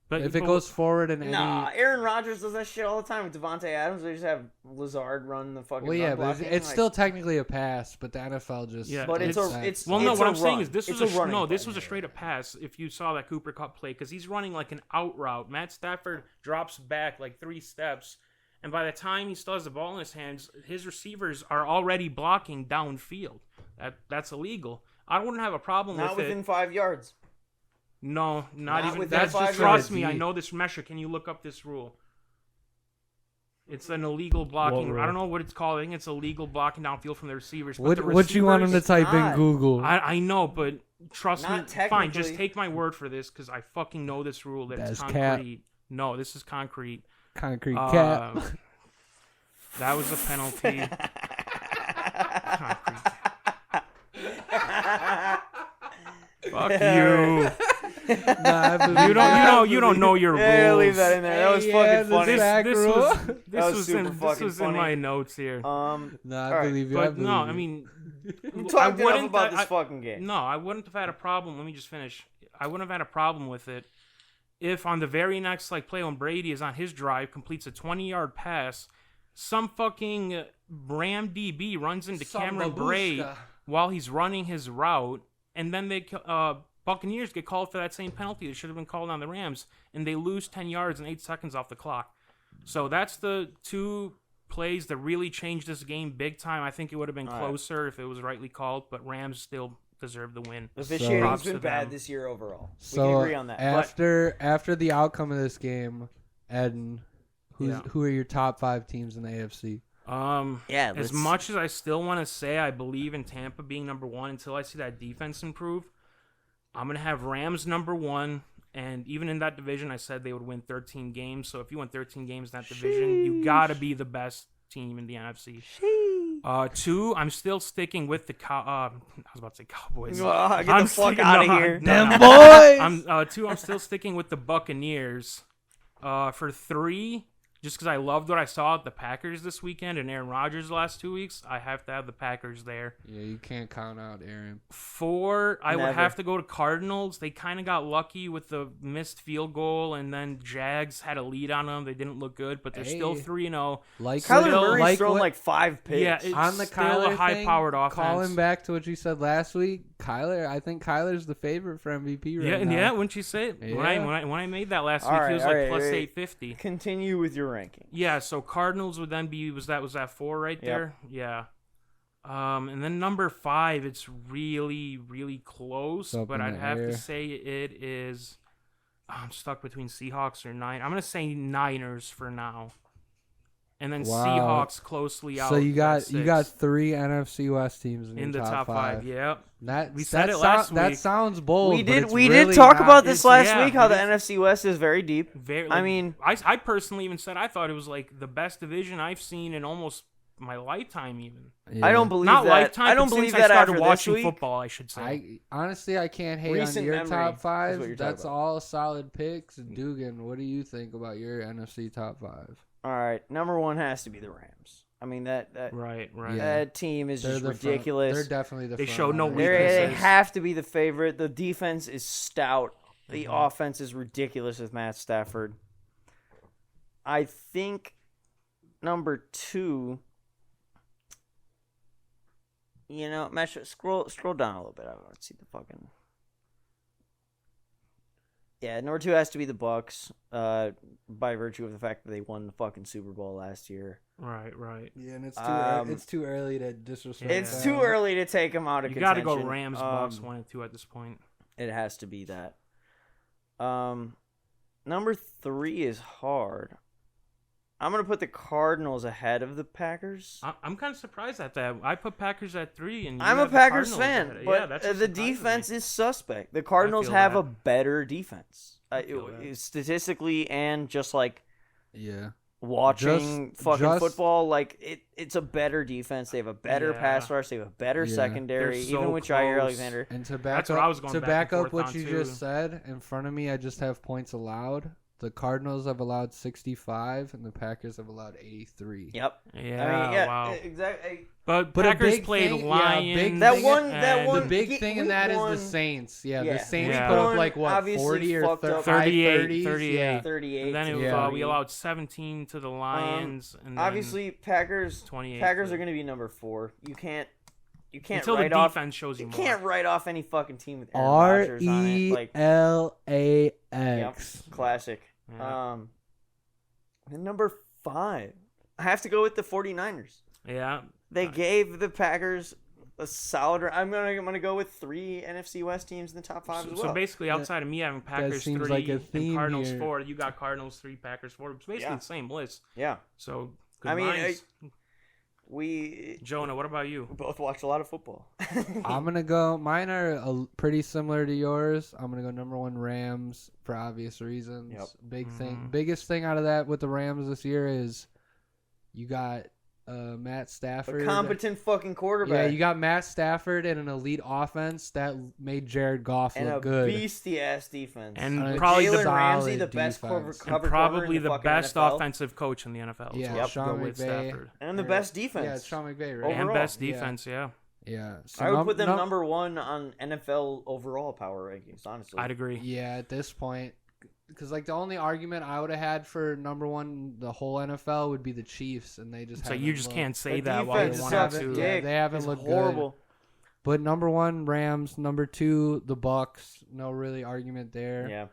But If it goes forward in Nah, any... Aaron Rodgers does that shit all the time with Devontae Adams. They just have Lazard run the fucking Well, yeah, run but blocking, it's like- still technically a pass, but the NFL just... Yeah, But it's well, no. it's What a I'm saying run. is this It's was a running play. this was a straight up pass. If you saw that Cooper Kupp play, because he's running like an out route. Matt Stafford drops back like 3 steps, and by the time he still has the ball in his hands, his receivers are already blocking downfield. That's illegal. I wouldn't have a problem Not with within it. 5 yards. No, not even. within That's 5 just trust yards. me. I know this measure. Can you look up this rule? It's an illegal blocking. What I don't rule? know what it's called. I think it's illegal blocking downfield from the receivers. But What you want him to type in not. Google? I know, but trust Not me. Fine, just technically. take my word for this because I fucking know this rule that it's That's cap. concrete. No, this is concrete. Concrete Uh, cap. That was a penalty. Concrete. Fuck you. You don't know your Yeah, rules. leave that in there. That was Yeah, fucking funny. this- back This rule. was That this was was super in this fucking was in funny. my notes here. No, I alright, believe you. But no, I mean, You talked enough wouldn't- about this I- fucking game. No, I wouldn't have had a problem. Let me just finish. I wouldn't have had a problem with it if on the very next play when Brady is on his drive, completes a 20-yard pass, some fucking Ram DB runs into Some Cameron babushka. Bray while he's running his route, and then they Buccaneers get called for that same penalty that should have been called on the Rams, and they lose 10 yards and 8 seconds off the clock. So that's the 2 plays that really changed this game big time. I think it would have been closer if it was rightly called, but Rams still deserve the win. The officiating's Props been to bad them. this year overall. We So can agree on that. after the outcome of this game, Eden, who are your top 5 teams in the AFC? As much as I still want to say I believe in Tampa being number 1 until I see that defense improve, I'm going to have Rams number 1. And even in that division, I said they would win 13 games. So if you win 13 games in that division, you got to be the best team in the NFC. 2, I'm still sticking with the I was about to say Cowboys. Get the I'm fuck sticking- out of no, here. no, no. boys. 2, I'm still sticking with the Buccaneers. For 3, just because I loved what I saw at the Packers this weekend and Aaron Rodgers the last 2 weeks, I have to have the Packers there. Yeah, you can't count out Aaron. 4, I would Never. have to go to Cardinals. They kind of got lucky with the missed field goal, and then Jags had a lead on them. They didn't look good, but they're still 3-0. Like Kyler Still, Murray's like thrown what- like 5 picks. Yeah, it's on the still Kyler a high-powered thing, offense. Calling back to what you said last week, I think Kyler's the favorite for MVP right now. Yeah, wouldn't you say it? Yeah. When I made that last All week, right, he was all like right, plus wait. 850. Continue with your ranking. Yeah, so Cardinals would then be was that 4 right Yep. there? Yeah. And then number 5, it's really, really close, Up but in I'd the have air. to say it is. I'm stuck between Seahawks or Niners. I'm gonna say Niners for now, and then Wow. Seahawks closely out. So you got at 6. 3 NFC West teams in in the your top 5. Yep. We said it last That week. sounds bold. We but did it's we really did talk not. about this last yeah, week how it the is. NFC West is very deep. Very. I mean, I personally even said I thought it was like the best division I've seen in almost my lifetime. Even Yeah. I don't believe not that. lifetime. I don't but believe since that I started after watching this week. football, I should say. Honestly, I can't hate Recent on your memory top is 5. what you're talking That's about. all solid picks. Dugan, what do you think about your NFC top 5? All right, number 1 has to be the Rams. I mean that Right. Yeah. that team is just ridiculous. They're definitely the They front show no runners. weaknesses. They have to be the favorite. The defense is stout. The Mm-hmm. offense is ridiculous with Matt Stafford. I think number 2. You know, Mesh, scroll down a little bit. I want to see the fucking. Yeah, number 2 has to be the Bucs, by virtue of the fact that they won the fucking Super Bowl last year. Right. Yeah, and it's too early to disrespect. Yeah. It's too early to take them out of You got to contention. go Rams, Bucks 1 and 2 at this point. It has to be that. Number 3 is hard. I'm gonna put the Cardinals ahead of the Packers. I'm kind of surprised at that. I put Packers at 3, and you I'm a have the Packers Cardinals fan, ahead. but Yeah, that's what the surprises defense me. is suspect. The Cardinals feel have that. a better defense, feel that. statistically and just like Yeah. watching fucking just- football. Like it's a better defense. They have a better Yeah. pass rush. They have a better Yeah. secondary. They're so Even with Jair close. Alexander. And to That's back what up, I was going back and forth what on, you too. just said, in front of me, I just have points allowed. The Cardinals have allowed 65, and the Packers have allowed 83. Yep. Yeah, I mean, yeah, wow. exactly. But But a Packers big played thing- yeah, a Lions. big That thing- one. and The big thing in week that is one, the Saints. Yeah, yeah, the Saints week put up one like what, obviously 40 or fucked up. 38, 38. Yeah. 38. And then it was, Yeah. we allowed 17 to the Lions. And then Obviously, Packers 28 are to- going to be number 4. You can't until the write off. defense shows you You more. can't write off any fucking team with Aaron Rodgers on it. Like, yep, RELAX. classic. Yeah. And number 5, I have to go with the 49ers. Yeah. They gave the Packers a solid. I'm gonna go with 3 NFC West teams in the top 5 as well. So basically, outside of me having Packers seems 3 like a and theme Cardinals here. 4, you got Cardinals 3, Packers 4. It's basically Yeah. the same list. Yeah, So, good I mean, minds. we Jonah, what about you? both watch a lot of football. I'm going to go. Mine are pretty similar to yours. I'm going to go number 1 Rams for obvious reasons. Yep. Biggest thing out of that with the Rams this year is you got Matt Stafford. A competent fucking Yeah, quarterback. you got Matt Stafford and an elite offense that made Jared Goff and a look good. beastie ass defense. And With probably the Jalen Ramsey, solid the best defense. cover And probably the the fucking best NFL. offensive coach in the NFL. Yeah, So we'll Sean go with McVay. Stafford. and the Or- best Yeah, defense. it's Sean McVay, right? Overall, And best yeah. defense, yeah. Yeah. So I would put them number 1 on NFL overall power rankings. Honestly, I'd agree. Yeah, at this point, because like the only argument I would have had for number 1 the whole NFL would be the Chiefs, and they just So haven't you just looked- can't say The that while you're defense 1 sucks and 2. Yeah, dick. they haven't It's looked horrible. good. But number 1 Rams, number 2 the Bucks, no really argument there. Yeah.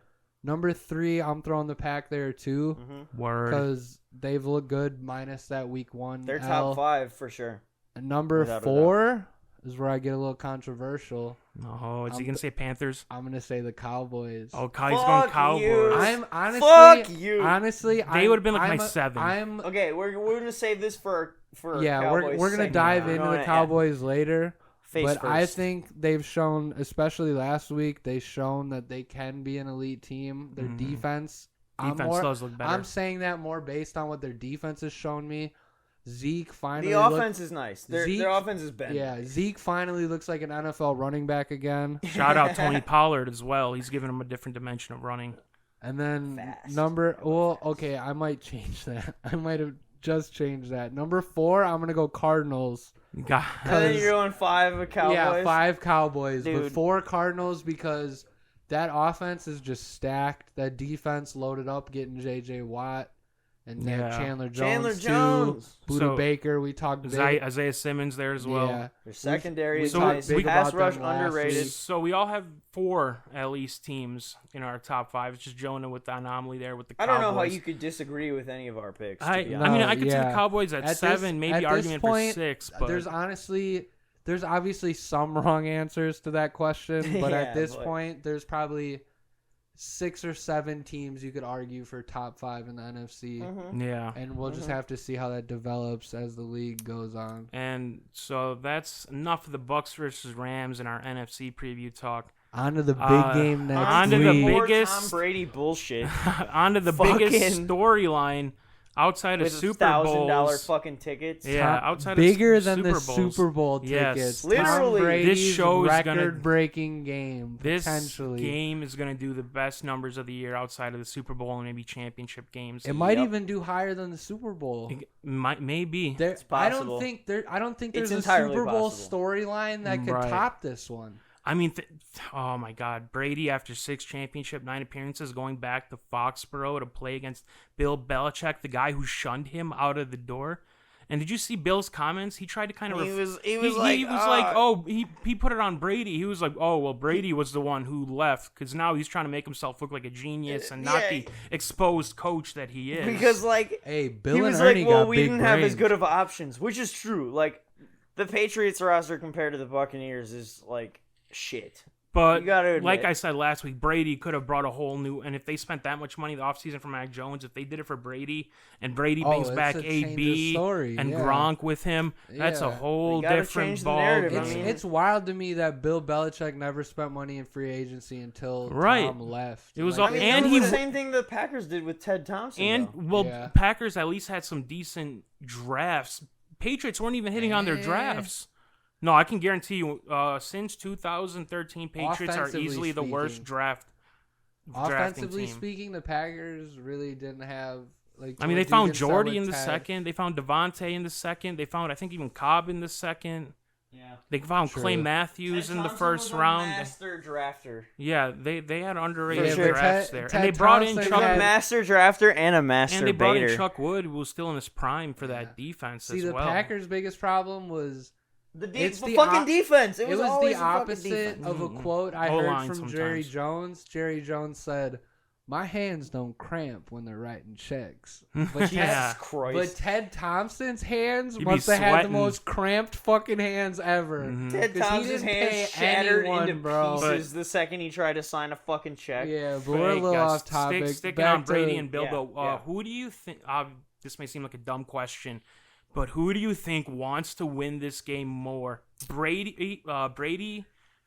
Number 3, I'm throwing the Pack there too, Word. because they've looked good minus that week 1. They're L. top 5 for sure. And number Without a doubt. 4 is where I get a little controversial. No, is he I'm going to say Panthers? I'm gonna say the Cowboys. Oh, he's Fuck going Cowboys. you. I'm honestly, Fuck you. honestly, They would've been like my I'm 7. I'm Okay, we're gonna save this for yeah, Cowboys we're gonna segment. dive We're into gonna- the Cowboys later. Face But first. I think they've shown, especially last week, they've shown that they can be an elite team. Their defense, Defense does look better. I'm saying that more based on what their defense has shown me. Zeke finally. The offense is nice. Their offense is bad. Yeah, Zeke finally looks like an NFL running back again. Shout out Tony Pollard as well. He's giving him a different dimension of running. And then Fast. okay, I might change that. I might have just changed that. Number 4, I'm gonna go Cardinals. God. And then you're going 5 Cowboys. Yeah, 5 Cowboys, Dude. but 4 Cardinals because that offense is just stacked. That defense loaded up, getting J.J. Watt and then Chandler Jones. Too. Buda So, Baker, we talked about. Isaiah Simmons there as well. Yeah. Their secondary is So nice. we Pass about rush them last underrated. week. So we all have 4 at least teams in our top 5. It's just Jonah with the anomaly there with the I Cowboys. don't know how you could disagree with any of our picks. To be I honest. mean, I could see the yeah. Cowboys at 7, maybe at argument this point, for 6. But There's obviously some wrong answers to that question, but Yeah, at this but- point, there's probably 6 or 7 teams you could argue for top 5 in the NFC. Mhm. yeah. And we'll just have to see how that develops as the league goes on. And so that's enough of the Bucs versus Rams in our NFC preview talk. On to the big game next on to week. the More biggest- Tom Brady bullshit. On to the biggest storyline outside of With Super $1,000 Bowls. fucking tickets. Yeah, outside bigger of than Super the Bowls. Super Bowl Yes. tickets. Literally. Tom Brady's This show is gonna- record-breaking game. This potentially. game is going to do the best numbers of the year outside of the Super Bowl and maybe championship games. It might Yep. even do higher than the Super Bowl. Maybe. It's I possible. don't think there's It's a entirely Super Bowl possible. storyline that could Right. top this one. I mean, oh my God, Brady after 6 championship, 9 appearances, going back to Foxborough to play against Bill Belichick, the guy who shunned him out of the door. And did you see Bill's comments? He tried to kind of. He put it on Brady. He was like, oh well, Brady was the one who left because now he's trying to make himself look like a genius and not the exposed coach that he is. Because Hey, Bill he and was Ernie like, well, got we big didn't have as brains. good of options, which is true. Like the Patriots roster compared to the Buccaneers is like shit. But You gotta admit. like I said last week, Brady could have brought a whole new. And if they spent that much money the offseason for Mac Jones, if they did it for Brady and Brady brings it's back a change of AB story, and yeah. Gronk with him, that's a Yeah. whole You gotta different change the ball. narrative. game. I mean- It's wild to me that Bill Belichick never spent money in free agency until Right. Tom left. It was Like, all- I mean, and that he was the w- same thing the Packers did with Ted Thompson. And though. well, Yeah. Packers at least had some decent drafts. Patriots weren't even hitting on their drafts. No, I can guarantee you, since 2013, Patriots are Offensively easily the worst speaking. drafting offensively team. speaking, the Packers really didn't have like. I mean, they George found Dugan, Jordy Selma, in the Ted. second. They found Devontae in the second. They found, I think, even Cobb in the second. Yeah. They found True. Clay Matthews Ted in the Thompson first was a round. master drafter. Yeah, they had underrated For sure. drafts Ted- there, Ted and they brought in Thompson He was a Chuck. had- master drafter and a master And they brought in baiter. Chuck Wood, who was still in his prime for that defense See, as the well. Packers' biggest problem was It's the the fucking op- defense. It it was, was always the the fucking opposite defense. of a quote I O-line heard from Jerry sometimes. Jones. Jerry Jones said, "My hands don't cramp when they're writing checks." But Yeah. Jesus Christ. But Ted Thompson's hands He'd be must have had the sweating. most cramped fucking hands ever. Mhm. Ted 'Cause he Thompson's didn't pay hands shattered anyone, into bro. pieces the second he tried to sign a fucking check. Yeah, but But, we're a hey, little guys, off topic. Sticking Back on Brady to- and Bill, yeah, but yeah. who do you think? This may seem like a dumb question, but who do you think wants to win this game more? Brady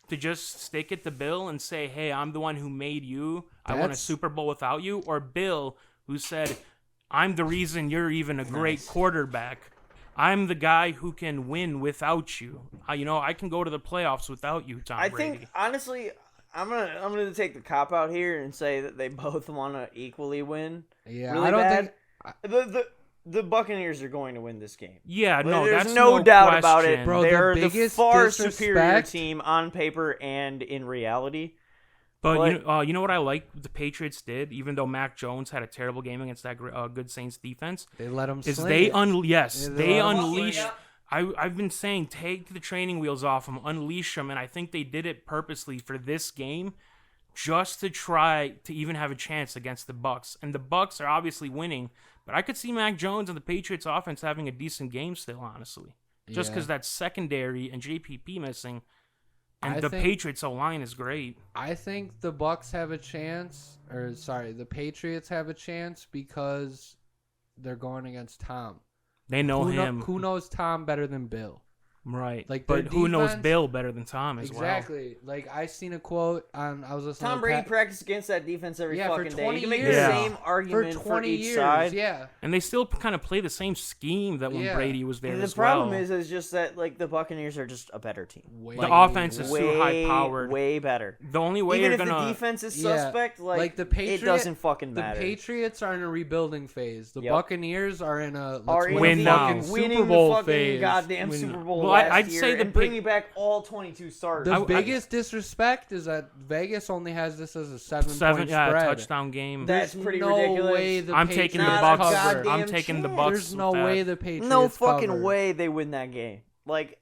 to just stick it to Bill and say, "Hey, I'm the one who made you. I won a That's- Super Bowl without you," or Bill who said, "I'm the reason you're even a great quarterback. I'm the guy who can win without you. I can go to the playoffs without you, Tom I Brady." think honestly, I'm gonna take the cop out here and say that they both want to equally win. Yeah, really I don't bad. think. The Buccaneers are going to win this game. Yeah, no, There's that's no doubt about question. it. Bro, the They're the biggest far disrespect- superior team on paper and in reality. But you know what I like the Patriots did, even though Mac Jones had a terrible game against that good Saints defense, They let them is sling they it. yes, Yeah, they they let 'em unleashed. sling I've been saying take the training wheels off them, unleash them, and I think they did it purposely for this game, just to try to even have a chance against the Bucs. And the Bucs are obviously winning, but I could see Mac Jones and the Patriots offense having a decent game still, honestly, just Yeah. because that secondary and JPP missing. And I the think- Patriots O-line is great. I think the Bucks have a chance, the Patriots have a chance because they're going against Tom. They know him. Who knows Tom better than Bill? Right. Like, but their who knows defense- Bill better than Tom as well? Exactly. Like, I seen a quote on. I was listening. Tom to Brady practiced against that defense every Yeah, for fucking day. 20 You can make years. the Yeah. same argument for 20 each years. side. Yeah. And they still kind of play the same scheme that when Yeah. Brady was there And as the problem well. is just that like the Buccaneers are just a better team. Way, The offense is too way, high-powered. way better. The only way Even you're if gonna the defense is Yeah. suspect, Like the it doesn't fucking The matter. Patriots are in a rebuilding phase. The Yep. Buccaneers are in a Are in win the now. fucking Super winning Bowl the fucking phase. goddamn Win Super now. Bowl Well, last I'd year say the and bringing back all 22 starters. The biggest disrespect is that Vegas only has this as a 7-point spread. touchdown game. That's There's pretty no ridiculous. way the I'm taking the Patriots Not a Bucks. cover. goddamn I'm taking the chance. Bucks. There's no with that. way the Patriots No fucking cover. way they win that game. Like,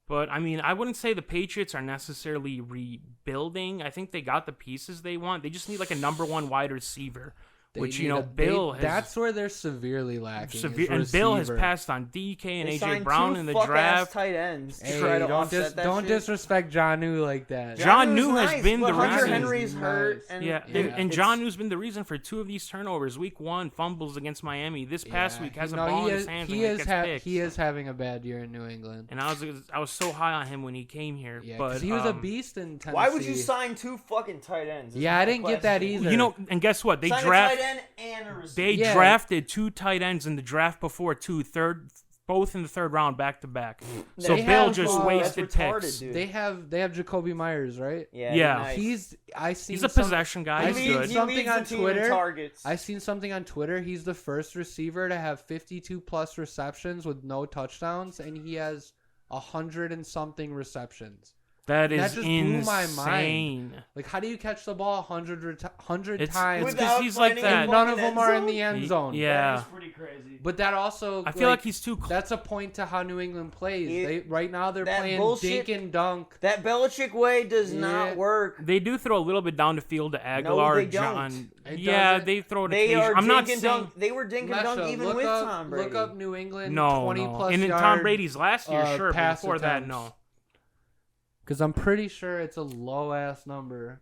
But I mean, I wouldn't say the Patriots are necessarily rebuilding. I think they got the pieces they want. They just need like a number one wide receiver, They which need Bill has. That's where they're severely lacking. is And Bill has receiver. passed on DK and they AJ signed Brown two in the fuck-ass draft. tight ends to Hey, try to don't offset that don't shit. disrespect John New like that. John New's New has nice, been but the Hunter reason. Henry's Nice. hurt. And Yeah, it's- and John New's been the reason for two of these turnovers. Week 1, fumbles against Miami. This past week has a ball in his hands and it gets picked. he is having a bad year in New England. And I was so high on him when he came here. Yeah, but 'cause he was a beast in Tennessee. Why would you sign two fucking tight ends? Yeah, I didn't get that either. You know, and guess what? They Sign a draft. tight end and a receiver. They Yeah. drafted two tight ends in the draft before both in the third round back to back. So They Bill have, just that's wasted retarded, picks. dude. They have Jacoby Myers, right? Yeah, Yeah. nice. He's He's a possession guy. I He's seen good. He something leads on the team in Twitter. targets. I seen something on Twitter. He's the first receiver to have 52 plus receptions with no touchdowns, and he has 100 and something receptions. That is That just blew my insane. Like, how do you catch the ball 100 It's times? it's because he's like Without that. And none of fucking them are in end the end zone. Yeah. That is pretty crazy. But that also, I feel like he's too. that's a point to how New England plays. Right now they're that playing bullshit- dink and dunk. That Belichick way does Yeah. not work. They do throw a little bit down the field to Aguilar. they don't. John. It Yeah, doesn't. they throw it They occasionally. are I'm not dink and saying. dunk. They were dink and dunk Mesha, even look with up, Tom Brady. Look up New England No, 20 no. plus And in yard, Tom Brady's last year, sure, but pass before that, attempts. no. Because I'm pretty sure it's a low ass number.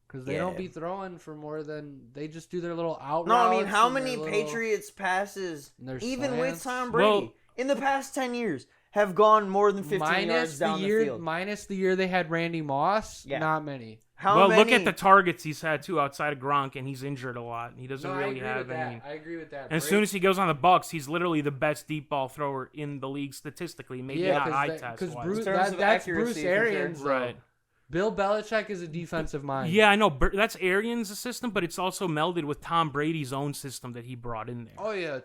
Because they Yeah. don't be throwing for more than they just do their little out. No, I mean, routes how and their many little- Patriots passes, and their even with slants. Tom Brady, Well- in the past 10 years, have gone more than 15 yards down the field? Minus the year they had Randy Moss, Yeah. not many. How Well, many? look at the targets he's had too outside of Gronk, and he's injured a lot. He doesn't No, I really agree have with any. that. I agree with that. And as soon as he goes on the Bucks, he's literally the best deep ball thrower in the league statistically. Maybe yeah, not eye test because wise. Bruce, In terms of that's accuracy, Bruce for sure. Arians, though. Right. Bill Belichick is a defensive mind. Yeah, I know. That's Arians' system, but it's also melded with Tom Brady's own system that he brought in there. Oh yeah,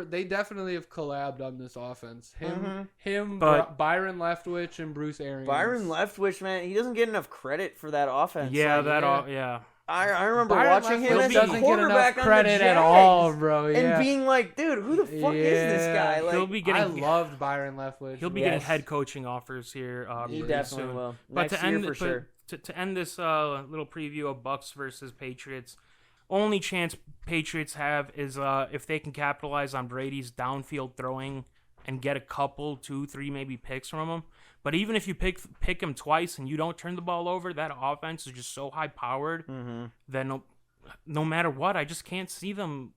they definitely have collabed on this offense. But- Byron Leftwich, and Bruce Arians. Byron Leftwich, man, he doesn't get enough credit for that offense. Yeah, Like, yeah. I remember Byron watching him Leftwich as a doesn't get quarterback enough on credit the at Jags all, bro. Yeah. and being like, dude, who the fuck is this guy? Yeah. Like, He'll be I getting. loved Byron Leftwich. He'll be Yes. getting head coaching offers here. he pretty definitely soon. will. But Next to year end for sure. To end this little preview of Bucks versus Patriots, only chance Patriots have is if they can capitalize on Brady's downfield throwing and get a couple, 2, 3 maybe picks from him. But even if you pick him twice and you don't turn the ball over, that offense is just so high powered that no matter what, I just can't see them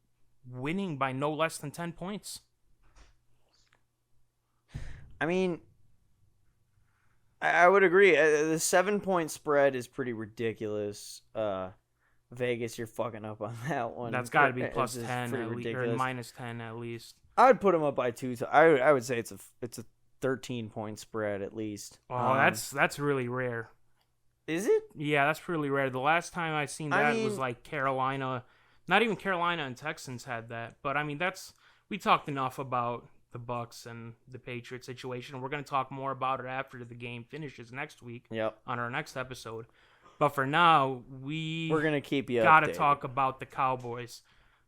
winning by no less than 10 points. I mean, I would agree. The 7-point spread is pretty ridiculous. Vegas, you're fucking up on that one. That's got to be It's plus just 10 pretty at least, or ridiculous. minus 10 at least. I would put them up by 2. So I would say it's a 13-point spread at least. Oh, that's really rare. Is it? Yeah, that's really rare. The last time I seen that was like Carolina. Not even Carolina and Texans had that. But I mean, we talked enough about the Bucs and the Patriots situation. We're going to talk more about it after the game finishes next week Yep. on our next episode. But for now, we're gonna keep you got to updated. talk about the Cowboys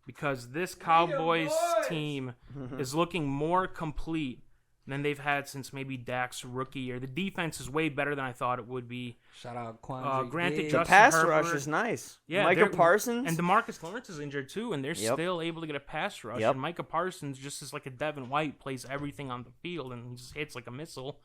because this Cowboys team is looking more complete than they've had since maybe Dak's rookie year. The defense is way better than I thought it would be. Shout out Quandre Granted, Diggs. The Justin pass Herbert. rush is nice. Yeah, Micah they're- Parsons. And DeMarcus Lawrence is injured too, and they're Yep. still able to get a pass rush. Yep. And Micah Parsons, just as like a Devin White, plays everything on the field and he just hits like a missile.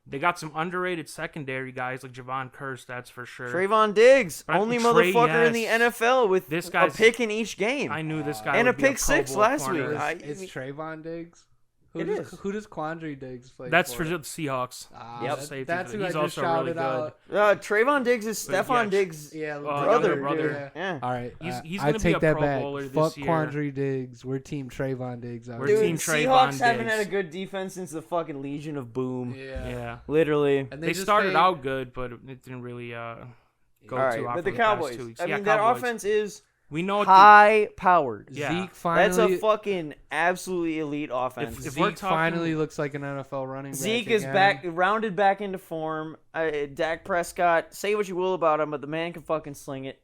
They got some underrated secondary guys like Javon Curse, that's for sure. Trayvon Diggs, Right, only Trey, motherfucker in the yes. NFL with This a guy's- pick in each game. I knew this guy And would a be pick Pro 6 Bowl last corner. week. It's Trayvon Diggs. It is. Who does Quandre Diggs play That's for? for the Seahawks. Yep. Safety. That's who He's I just also really shouted good. out. Trayvon Diggs is But Stephon yeah, Diggs' Yeah, brother. brother. Yeah. All right, He's I gonna be take a that Pro back. Bowler this Fuck year. Quandre Diggs. We're team Trayvon Diggs. We're Dude, team Trayvon Seahawks haven't Diggs. had a good defense since the fucking Legion of Boom. Yeah. Literally. And They just started paid- out good, but it didn't really go All too right, hot but for the past Cowboys. 2 weeks. I Yeah, mean, that Cowboys. offense is We know what high-powered. Yeah. Zeke That's finally. a fucking absolutely elite offense. If we're Zeke talking- finally looks like an NFL running back. Zeke is again. back, rounded back into form. Dak Prescott, say what you will about him, but the man can fucking sling it.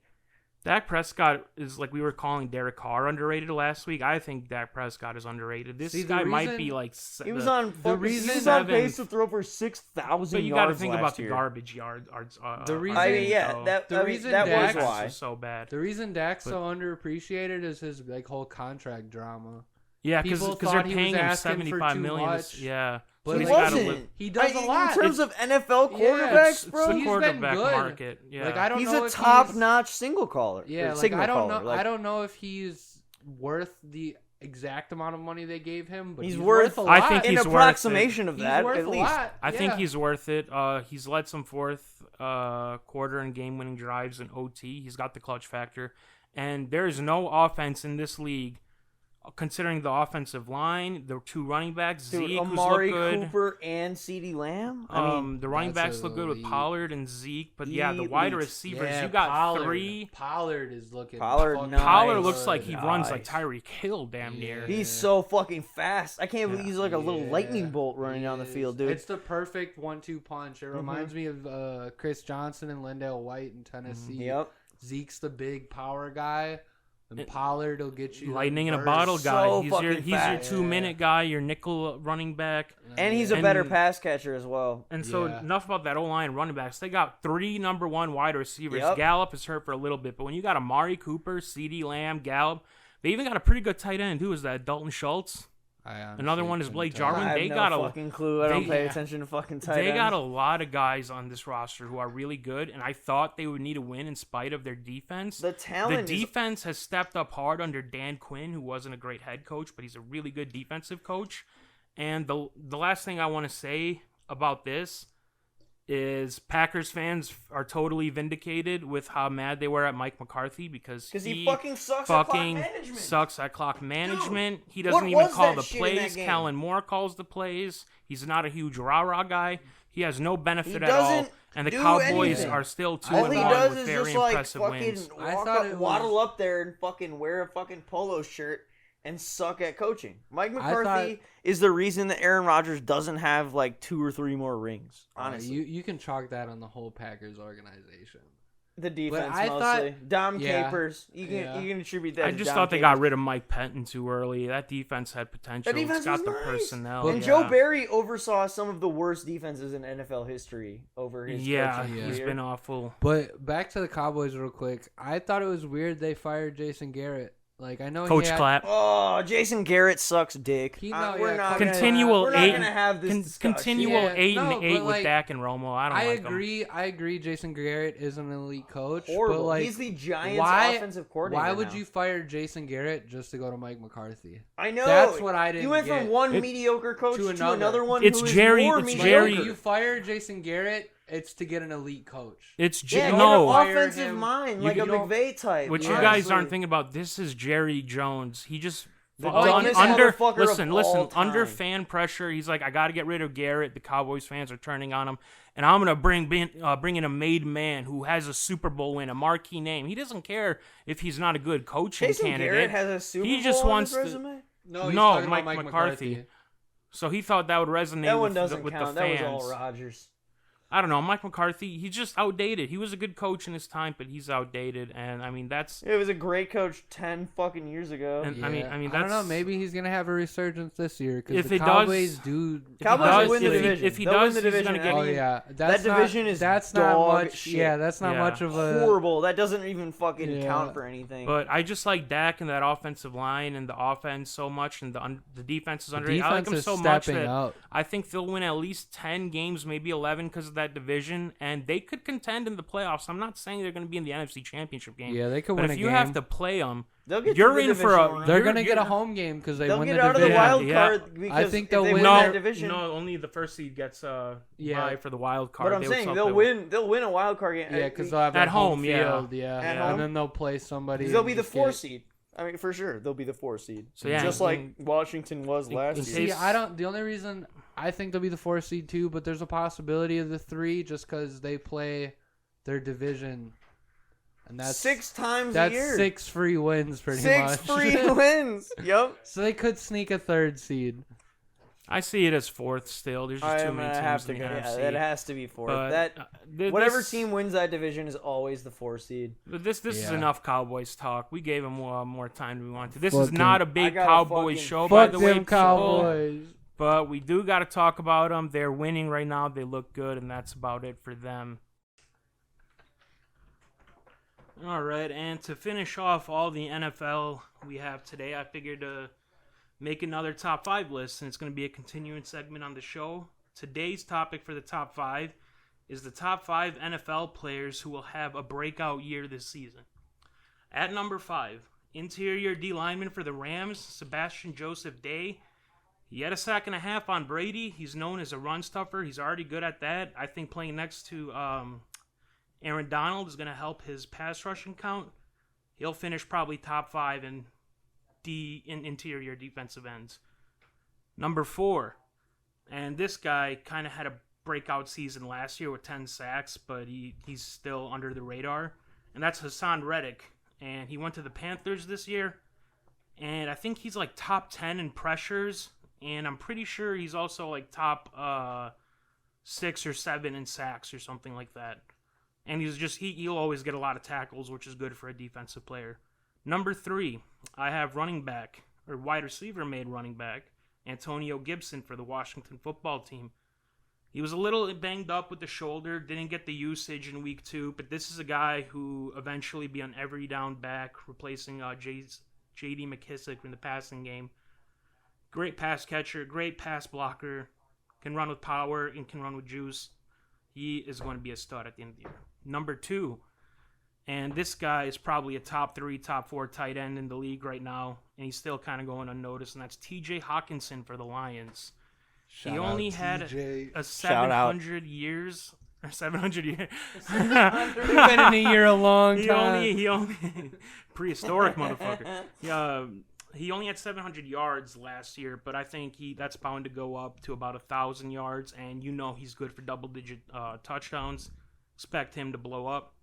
Dak Prescott is like we were calling Derek Carr underrated last week. I think Dak Prescott is underrated. This See, the guy might reason- be like He was on reason- he was on pace to throw for 6,000 But you got to yards think last about year. the garbage yards. The reason- I mean, yeah, so the reason that Dak- was why. was so bad. The reason Dak's so underappreciated is his like whole contract drama. Yeah, People because thought they're he paying was him asking for $75 too million. much. Yeah, But so He he's gotta wasn't. live- He does a lot. In terms of NFL Yeah. quarterbacks, It's bro. the He's been quarterback good. market. Yeah, Like I don't He's know a if top-notch single caller. Yeah, or like signal I don't caller. know. Like, I don't know if he's worth the exact amount of money they gave him, but He's worth worth- a I lot. think an he's worth approximation of He's that, worth at a least. lot. I think Yeah. he's worth it. He's led some fourth quarter and game-winning drives in OT. He's got the clutch factor, and there is no offense in this league. Considering the offensive line, the two running backs, Dude, Zeke, Amari who's looked good. Cooper and CeeDee Lamb. I mean, The running that's backs look good with elite. Pollard and Zeke, but yeah, the wide Elite. receivers, Yeah, you got Pollard. three. Pollard is looking. Pollard, fucking nice. Pollard good. looks like he runs like Nice. Tyreek Hill, damn near. he's so fucking fast. I can't believe he's like a little Yeah, lightning bolt running he down the is. field, dude. It's the perfect 1-2 punch. It reminds me of Chris Johnson and Lindale White in Tennessee. Yep. Zeke's the big power guy, and Pollard will get you Lightning in a burst. bottle guy. So he's fucking your fast. 2-minute guy, your nickel running back. And he's a And- better pass catcher as well. And so Yeah. enough about that O-line running backs. They got 3 number 1 wide receivers. Yep. Gallup is hurt for a little bit, but when you got Amari Cooper, CeeDee Lamb, Gallup, they even got a pretty good tight end. Who is that? Dalton Schultz. Another one is Blake Jarwin. I have They no got a fucking clue. I don't they- pay attention to fucking tight They ends. got a lot of guys on this roster who are really good, and I thought they would need a win in spite of their defense. The talent The is defense has stepped up hard under Dan Quinn, who wasn't a great head coach, but he's a really good defensive coach. And the last thing I want to say about this is Packers fans are totally vindicated with how mad they were at Mike McCarthy because he fucking sucks at clock fucking management. sucks at clock management. He what doesn't even was call that the shit in that plays. game? Kellen Moore calls the plays. He's not a huge rah-rah guy. He has no benefit at all. doesn't And the do Cowboys anything. are still 2-1 All he does with is very just like impressive fucking wins. I walk thought up, it was- waddle up there and fucking wear a fucking polo shirt and suck at coaching. Mike McCarthy is the reason that Aaron Rodgers doesn't have like 2 or 3 more rings. Honestly, you can chalk that on the whole Packers organization. the defense I mostly. Dom Yeah. Capers. You can attribute that. I to just Dom thought they Capers. got rid of Mike Penton too early. That defense had potential. That defense It's got was the nice. personnel. And yeah. Joe Barry oversaw some of the worst defenses in NFL history over his Yeah, coaching he's career. been awful. But back to the Cowboys real quick. I thought it was weird they fired Jason Garrett. Like I know Coach he had, Clapp. Oh, Jason Garrett sucks dick. We're not Continual we're not 8 gonna have this discussion. continual Yeah, 8 no, and 8 but, with like, Dak and Romo. I don't like him. I agree. Jason Garrett is an elite coach. Horrible. But like, He's the Giants' why- offensive coordinator. why would now. you fire Jason Garrett just to go to Mike McCarthy? I know. That's what I didn't You went get. from one It- mediocre coach to to another another. one. It's who is Jerry- more it's mediocre. Jerry- You fire Jason Garrett, it's to get an elite coach. It's Yeah, no. no fire offensive him. mind, You like a don't- McVay type. What you Yeah. guys honestly. aren't thinking about, this is Jerry Jones. He just The dumbest under motherfucker listen, of listen, all time. under fan pressure, he's like, I got to get rid of Garrett. The Cowboys fans are turning on him, and I'm gonna bring in a made man who has a Super Bowl win, a marquee name. He doesn't care if he's not a good coaching Jason candidate. Garrett has a Super He Bowl just on wants his to- resume? No, he's No, talking about Mike Mike McCarthy. So he thought that would resonate That one with doesn't with count. the That fans. was all Rodgers. I don't know. Mike McCarthy, he's just outdated. He was a good coach in his time, but he's outdated. And I mean, that's. It was a great coach 10 fucking years ago. And Yeah. I mean, I that's. don't know. Maybe he's gonna have a resurgence this year because If the it does- Cowboys do. If he Cowboys does- will win the if he- division. If he They'll does, win the he's division. gonna get. Oh yeah, that's That division not, is that's not dog much. shit. Yeah, that's not Yeah. much of a. Horrible. That doesn't even fucking Yeah. count for anything. But I just like Dak and that offensive line and the offense so much, and the defense is The underrated. I like defense them is so much stepping that up. I think they'll win at least 10 games, maybe 11, because of that division, and they could contend in the playoffs. I'm not saying they're going to be in the NFC Championship game. Yeah, they could but win if a you game. have to play them, They'll get You're to the in for divisional a- round. They're You're- gonna get a you're- home game because they They'll win get the out of the division. wild Yeah. card because I think if they'll they win win their- that division. No, only the first seed gets Yeah. bye for the wild card. But I'm They would saying still they'll play- win. They'll win a wild card game. Yeah, because they'll have At a home home, yeah. field, yeah. At And home. then they'll play somebody. They'll and be the just 4 get- seed. I mean, for sure, they'll be the 4 seed. So, yeah, just like Washington was last in year. See, case- I don't. The only reason I think they'll be the 4 seed too, but there's a possibility of the 3 just because they play their division, and that's 6 times that's a year. 6 free wins pretty 6 much. free wins. Yep. So they could sneak a 3rd seed. I see it as 4th still. There's just too many teams have to in go. the Yeah, NFC. that has to be 4th. But, That whatever team wins that division is always the 4 seed. But this is Yeah. enough Cowboys talk. We gave them more time than we wanted to. This Fuck is not a I big got a Cowboys fucking- show, by Fuck the way, them people. Cowboys. But we do got to talk about them. They're winning right now. They look good, and that's about it for them. All right, and to finish off all the NFL we have today, I figured to make another top 5 list, and it's going to be a continuing segment on the show. Today's topic for the top 5 is the top 5 NFL players who will have a breakout year this season. At number 5, interior D lineman for the Rams, Sebastian Joseph Day. He had a sack and a half on Brady. He's known as a run stuffer. He's already good at that. I think playing next to Aaron Donald is going to help his pass rushing count. He'll finish probably top 5 in interior defensive ends. Number 4, and this guy kind of had a breakout season last year with 10 sacks, but he's still under the radar, and that's Hassan Reddick. And he went to the Panthers this year, and I think he's like top 10 in pressures, and I'm pretty sure he's also like top 6 or 7 in sacks or something like that. And he'll always get a lot of tackles, which is good for a defensive player. Number 3, I have running back, or wide receiver made running back, Antonio Gibson for the Washington football team. He was a little banged up with the shoulder, didn't get the usage in week 2, but this is a guy who eventually be on every down back, replacing J.D. McKissick in the passing game. Great pass catcher, great pass blocker, can run with power and can run with juice. He is going to be a stud at the end of the year. Number 2, and this guy is probably a top 3, top 4 tight end in the league right now, and he's still kind of going unnoticed, and that's T.J. Hawkinson for the Lions. He only had a 700 years, or 700 years. He's been in the year a long time. He only prehistoric motherfucker. He only had 700 yards last year, but I think that's bound to go up to about 1,000 yards, and he's good for double-digit touchdowns. Expect him to blow up.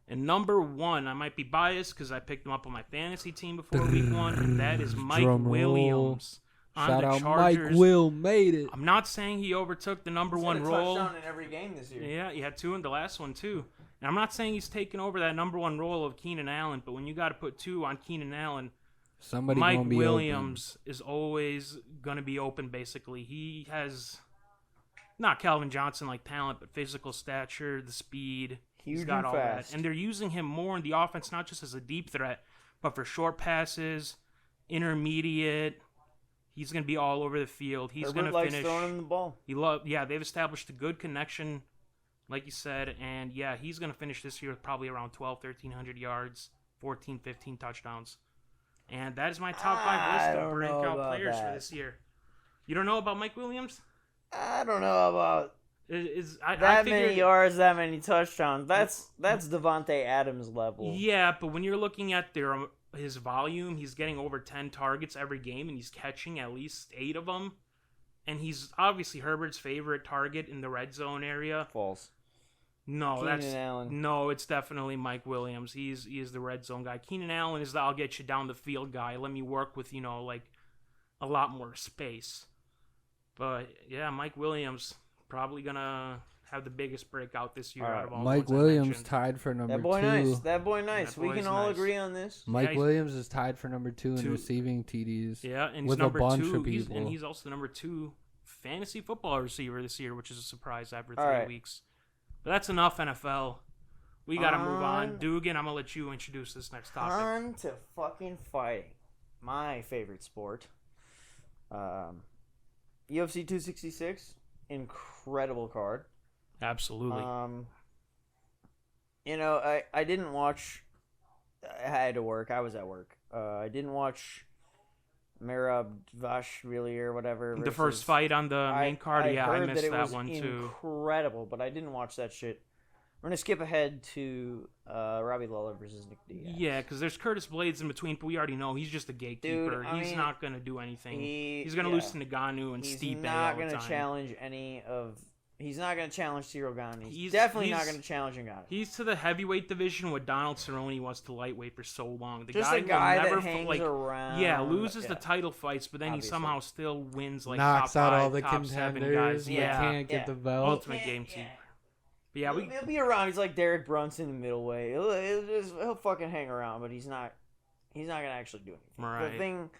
And number 1, I might be biased because I picked him up on my fantasy team before week 1, and that is Mike Drum roll. Williams on Shout the out Chargers. Mike Will made it. I'm not saying he overtook the number 1 role. Touchdown in every game this year. Yeah, he had 2 in the last one too. And I'm not saying he's taking over that number 1 role of Keenan Allen, but when you got to put 2 on Keenan Allen, Somebody Mike gonna be Williams is always going to be open, basically. He has not Calvin Johnson like talent, but physical stature, the speed. He's Huge got and all fast. that. And they're using him more in the offense, not just as a deep threat, but for short passes, intermediate. He's going to be all over the field. He's going to likes finish. throwing him the ball. They've established a good connection, like you said, and yeah, he's going to finish this year with probably around 1,300 yards, 14, 15 touchdowns. And that is my top 5 list of breakout players for this year. You don't know about Mike Williams? I don't know about I many figured, yards, that many touchdowns. That's Devontae Adams level. Yeah, but when you're looking at his volume, he's getting over 10 targets every game, and he's catching at least 8 of them. And he's obviously Herbert's favorite target in the red zone area. False. No, Keenan Allen. No, it's definitely Mike Williams. He is the red zone guy. Keenan Allen is the I'll get you down the field guy. Let me work with, like a lot more space. But yeah, Mike Williams probably gonna have the biggest breakout this year out of all the Mike ones I Williams mentioned. tied for number That boy 2. nice. That boy nice. That We boy's can all nice. agree on this. Mike Yeah, Williams is tied for number 2 in Two. receiving TDs. Yeah, and he's with a number bunch 2. of people. He's also the number 2 fantasy football receiver this year, which is a surprise after 3 right. weeks. But that's enough NFL. We gotta move on. On- Dugan, I'm gonna let you introduce this next topic. On to fucking fighting. My favorite sport. UFC 266. Incredible card. Absolutely. I didn't watch I had to work. I was at work. I didn't watch Merabvashvili or whatever. The first fight on the main card, I missed that one too. Incredible, but I didn't watch that shit. We're gonna skip ahead to Robbie Lawler versus Nick Diaz. Yeah, because there's Curtis Blades in between, but we already know he's just a gatekeeper. Dude, he's not gonna do anything. He's gonna lose to Ngannou and Stipe all the time. He's not gonna challenge any of. He's not going to challenge Cyril Gane. He's definitely not going to challenge Ngannou. He's to the heavyweight division what Donald Cerrone was to lightweight for so long. Just a guy that hangs around. Yeah, loses the title fights, but then he somehow still wins like knocks top out 5, all the top contenders. 7 guys. Yeah, can't get the belt. Ultimate game team. But yeah, he'll be around. He's like Derek Brunson in the middleweight. He'll fucking hang around, but he's not going to actually do anything. Right. The thing.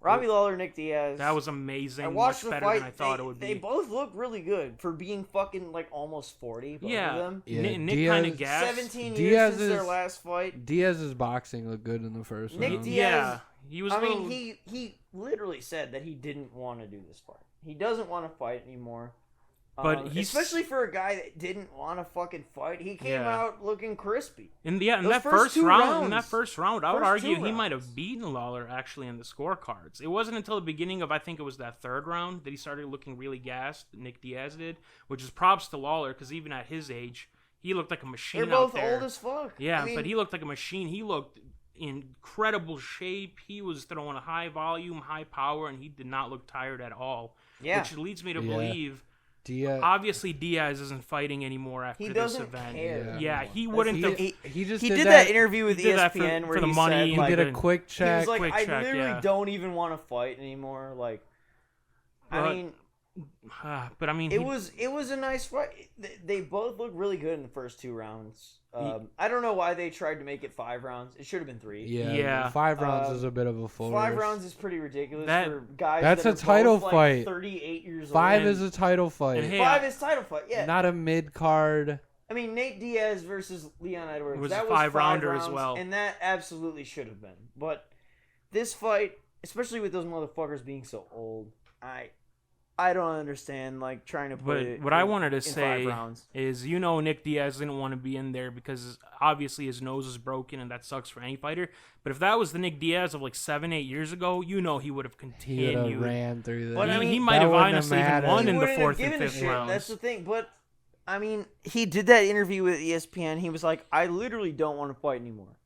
Robbie Lawler, Nick Diaz. That was amazing. I watched the better fight. Than I thought it would be. They both look really good for being fucking like almost 40. Both of them. Yeah. Nick kind of gassed. 17 years since their last fight. Diaz's boxing looked good in the first round. Nick Diaz. He was. He literally said that he didn't want to do this fight. He doesn't want to fight anymore. But especially for a guy that didn't want to fucking fight, he came out looking crispy. In that first round, I would argue he might have beaten Lawler actually in the scorecards. It wasn't until the beginning of I think it was that third round that he started looking really gassed. Nick Diaz did, which is props to Lawler because even at his age, he looked like a machine. They're both out there. old as fuck. Yeah, but he looked like a machine. He looked in incredible shape. He was throwing a high volume, high power, and he did not look tired at all. Yeah, which leads me to believe. Obviously, Diaz isn't fighting anymore after this event. Care. Yeah, he wouldn't have. He did that interview with ESPN for the money. He did a quick check. He was like, I literally don't even want to fight anymore. Like, but I mean, it was a nice fight. They both looked really good in the first 2 rounds. I don't know why they tried to make it 5 rounds. It should have been 3. Yeah. 5 rounds is a bit of a force. 5 rounds is pretty ridiculous for guys. That's that a title both, fight. 38 years 5 old. is a title fight. 5 is title fight. Yeah. Not a mid card. I mean, Nate Diaz versus Leon Edwards. Was that a was 5 rounder rounds, as well, and that absolutely should have been. But this fight, especially with those motherfuckers being so old, I don't understand, like, trying to put it what I wanted to say 5 rounds. is, Nick Diaz didn't want to be in there because obviously his nose is broken and that sucks for any fighter. But if that was the Nick Diaz of like 7-8 years ago, he would have continued. He would have ran through that. But he might have honestly even won in the 4th and 5th rounds. That's the thing. But, I mean, he did that interview with ESPN. He was like, I literally don't want to fight anymore.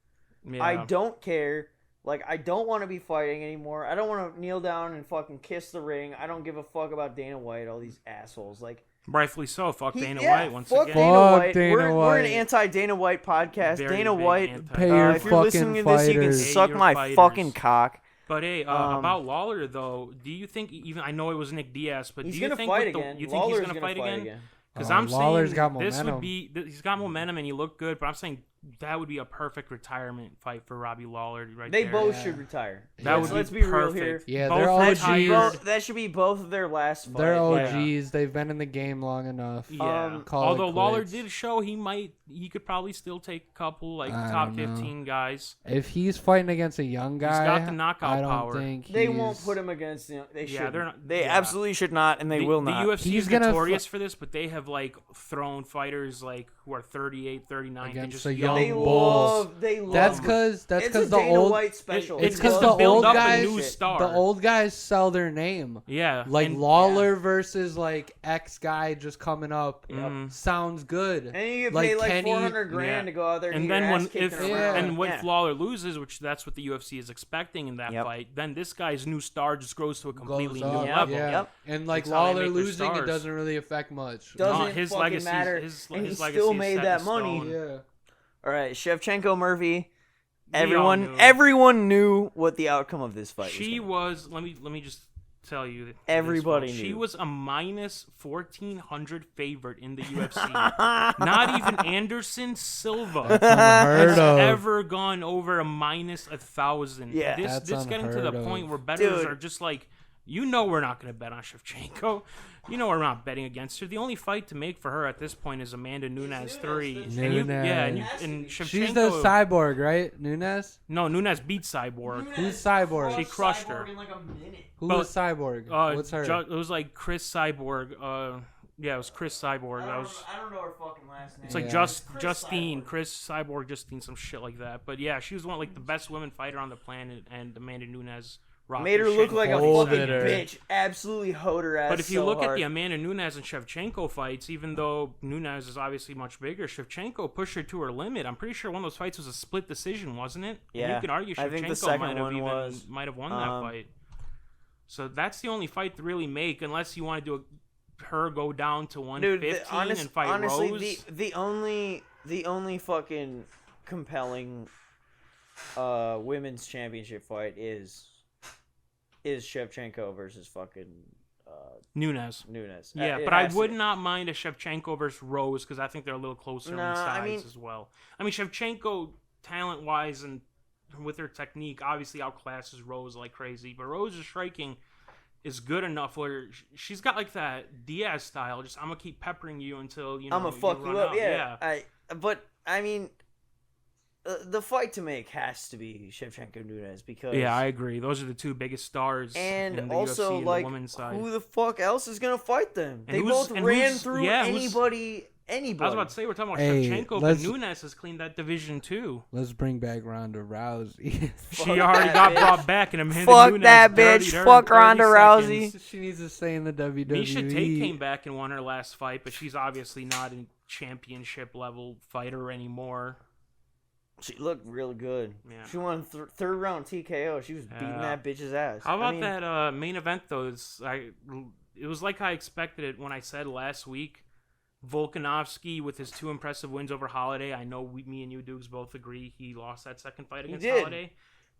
Yeah. I don't care. Like, I don't want to be fighting anymore. I don't want to kneel down and fucking kiss the ring. I don't give a fuck about Dana White, all these assholes. Like, rightfully so. Fuck Dana White once again. Dana White. We're an anti-Dana White podcast. Very Dana White, pay your if you're listening to this, you can suck my fucking cock. But hey, about Lawler though, do you think I know it was Nick Diaz, but do you think fight again? You think he's gonna fight again? Because I'm Lawler's saying got momentum. This would be he's got momentum and he looked good, but I'm saying that would be a perfect retirement fight for Robbie Lawler right there. They both should retire. Let's be perfect. Real here. Yeah, both they're OGs. That should be both of their last fights. They're OGs. Yeah. They've been in the game long enough. Yeah. Although Lawler did show he could probably still take a couple top 15 guys. If he's fighting against a young guy, he's got the knockout power. They won't put him against They should. They absolutely should not, and they will not. The UFC is notorious for this, but they have like thrown fighters like who are 38, 39 against just young bulls. They love. That's because the old White special. It's because the old guys. The old guys sell their name. Yeah, like Lawler versus like X guy just coming up. Sounds good. And you get paid like $400,000 to go out there. And then if Lawler loses, which that's what the UFC is expecting in that fight, then this guy's new star just grows to a completely new level. Yeah. And like Lawler losing, it doesn't really affect much. Doesn't his fucking legacy matter. His and he legacy still made that money. Yeah. All right, Shevchenko Murphy. Everyone knew what the outcome of this fight was. Let me just tell you that everybody knew. She was a minus 1,400 favorite in the UFC. Not even Anderson Silva has ever gone over a minus 1,000. Yeah, this getting to the point where bettors are just like, we're not going to bet on Shevchenko. We're not betting against her. The only fight to make for her at this point is Amanda Nunes 3. And Shevchenko. She's the cyborg, right? Nunes? No, Nunes beat Cyborg. Who's Cyborg? She crushed her. In like a minute. Who was Cyborg? What's her? It was like Chris Cyborg. Yeah, it was Chris Cyborg. I don't know her fucking last name. It's like Justine, Chris Cyborg, Justine, some shit like that. But yeah, she was one like the best women fighter on the planet, and Amanda Nunes made her look like a fucking bitch. Absolutely hoed her ass. But if you look hard. at the Amanda Nunes and Shevchenko fights, even though Nunes is obviously much bigger, Shevchenko pushed her to her limit. I'm pretty sure one of those fights was a split decision, wasn't it? Yeah, and you could argue I think the Shevchenko might have won that fight. So that's the only fight to really make, unless you want to do her go down to 115 and fight honestly, Rose. the only fucking compelling women's championship fight is Shevchenko versus fucking Nunes. Yeah, but I would not mind a Shevchenko versus Rose because I think they're a little closer in size as well. I mean, Shevchenko, talent-wise and with her technique, obviously outclasses Rose like crazy. But Rose's striking is good enough where she's got like that Diaz style. Just I'm gonna keep peppering you until I'm gonna fuck you up. Out. Yeah. But I mean, the fight to make has to be Shevchenko Nunes because I agree. Those are the two biggest stars. And in the also, UFC, like, the women's side. who the fuck else is gonna fight them? They both ran through anybody. I was about to say we're talking about Shevchenko, but Nunes has cleaned that division too. Let's bring back Ronda Rousey. She already got brought back, and Amanda fuck Nunes that bitch. Fuck Ronda Rousey. She needs to stay in the WWE. Miesha Tate came back and won her last fight, but she's obviously not a championship level fighter anymore. She looked really good. Yeah. She won third round TKO. She was beating that bitch's ass. How about that main event though? It was like I expected it when I said last week. Volkanovski with his 2 impressive wins over Holiday. I know me and you, Dukes, both agree he lost that second fight against Holiday.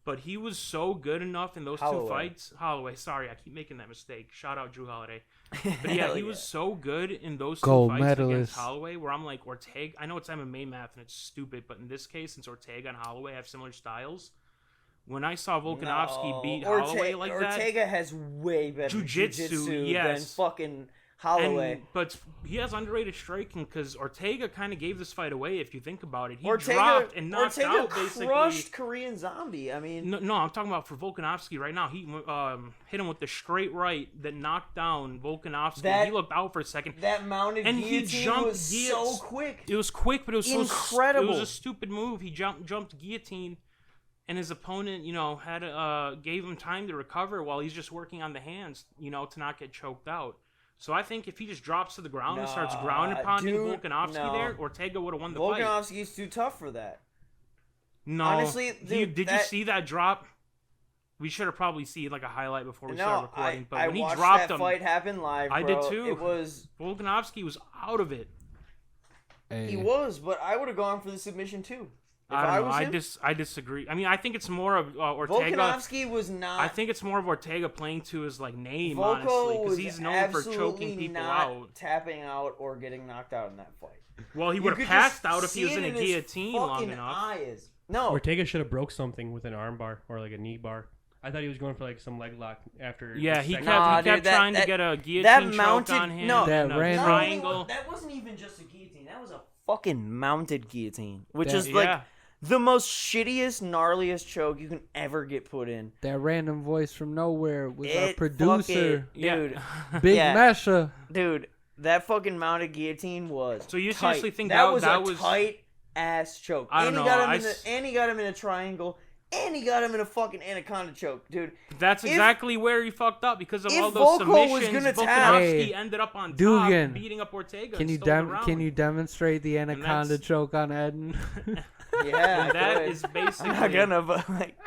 But he was so good enough in those 2 fights. Holloway, sorry, I keep making that mistake. Shout out Drew Holiday. But yeah, he was so good in those 2 fights against Holloway where I'm like, Ortega, I know it's MMA math and it's stupid, but in this case, since Ortega and Holloway have similar styles, when I saw Volkanovski beat Holloway like that... Ortega has way better jiu-jitsu than fucking... Holloway. But he has underrated striking because Ortega kind of gave this fight away if you think about it. He Ortega, dropped and knocked out basically. Crushed Korean Zombie. I mean... No, I'm talking about for Volkanovski right now. He hit him with the straight right that knocked down Volkanovski. He looked out for a second. That mounted guillotine was so quick. It was quick, but it was incredible. It was a stupid move. He jumped guillotine. And his opponent, had gave him time to recover while he's just working on the hands, to not get choked out. So I think if he just drops to the ground and starts ground and pounding Volkanovski there, Ortega would have won the fight. Volkanovski's too tough for that. No. Honestly, did you see that drop? We should have probably seen like a highlight before we started recording. But when he dropped him, fight happen live, bro. I did too. It was Volkanovski was out of it. Hey. He was, but I would have gone for the submission too. I don't know. I disagree. I mean, I think it's more of Ortega. Volkanovski was not. I think it's more of Ortega playing to his name, honestly, because he's known for choking people out, tapping out, or getting knocked out in that fight. Well, he would have passed out if he was in a guillotine long enough. No, Ortega should have broke something with an arm bar or like a knee bar. I thought he was going for like some leg lock after. Yeah, he kept trying to get a guillotine choke on him. No, triangle. That wasn't even just a guillotine. That was a fucking mounted guillotine, which is like. The most shittiest, gnarliest choke you can ever get put in. That random voice from nowhere was our producer. Dude. Big Masha. Dude, that fucking mounted guillotine was So you tight. Seriously think that was a tight-ass choke. I don't know. And he got him in a triangle. And he got him in a fucking anaconda choke, dude. That's exactly where he fucked up because of all those submissions. Volkanovski ended up on top, beating up Ortega. Can you demonstrate the anaconda choke on Eden? Yeah, and that is basically. I'm not gonna, but like.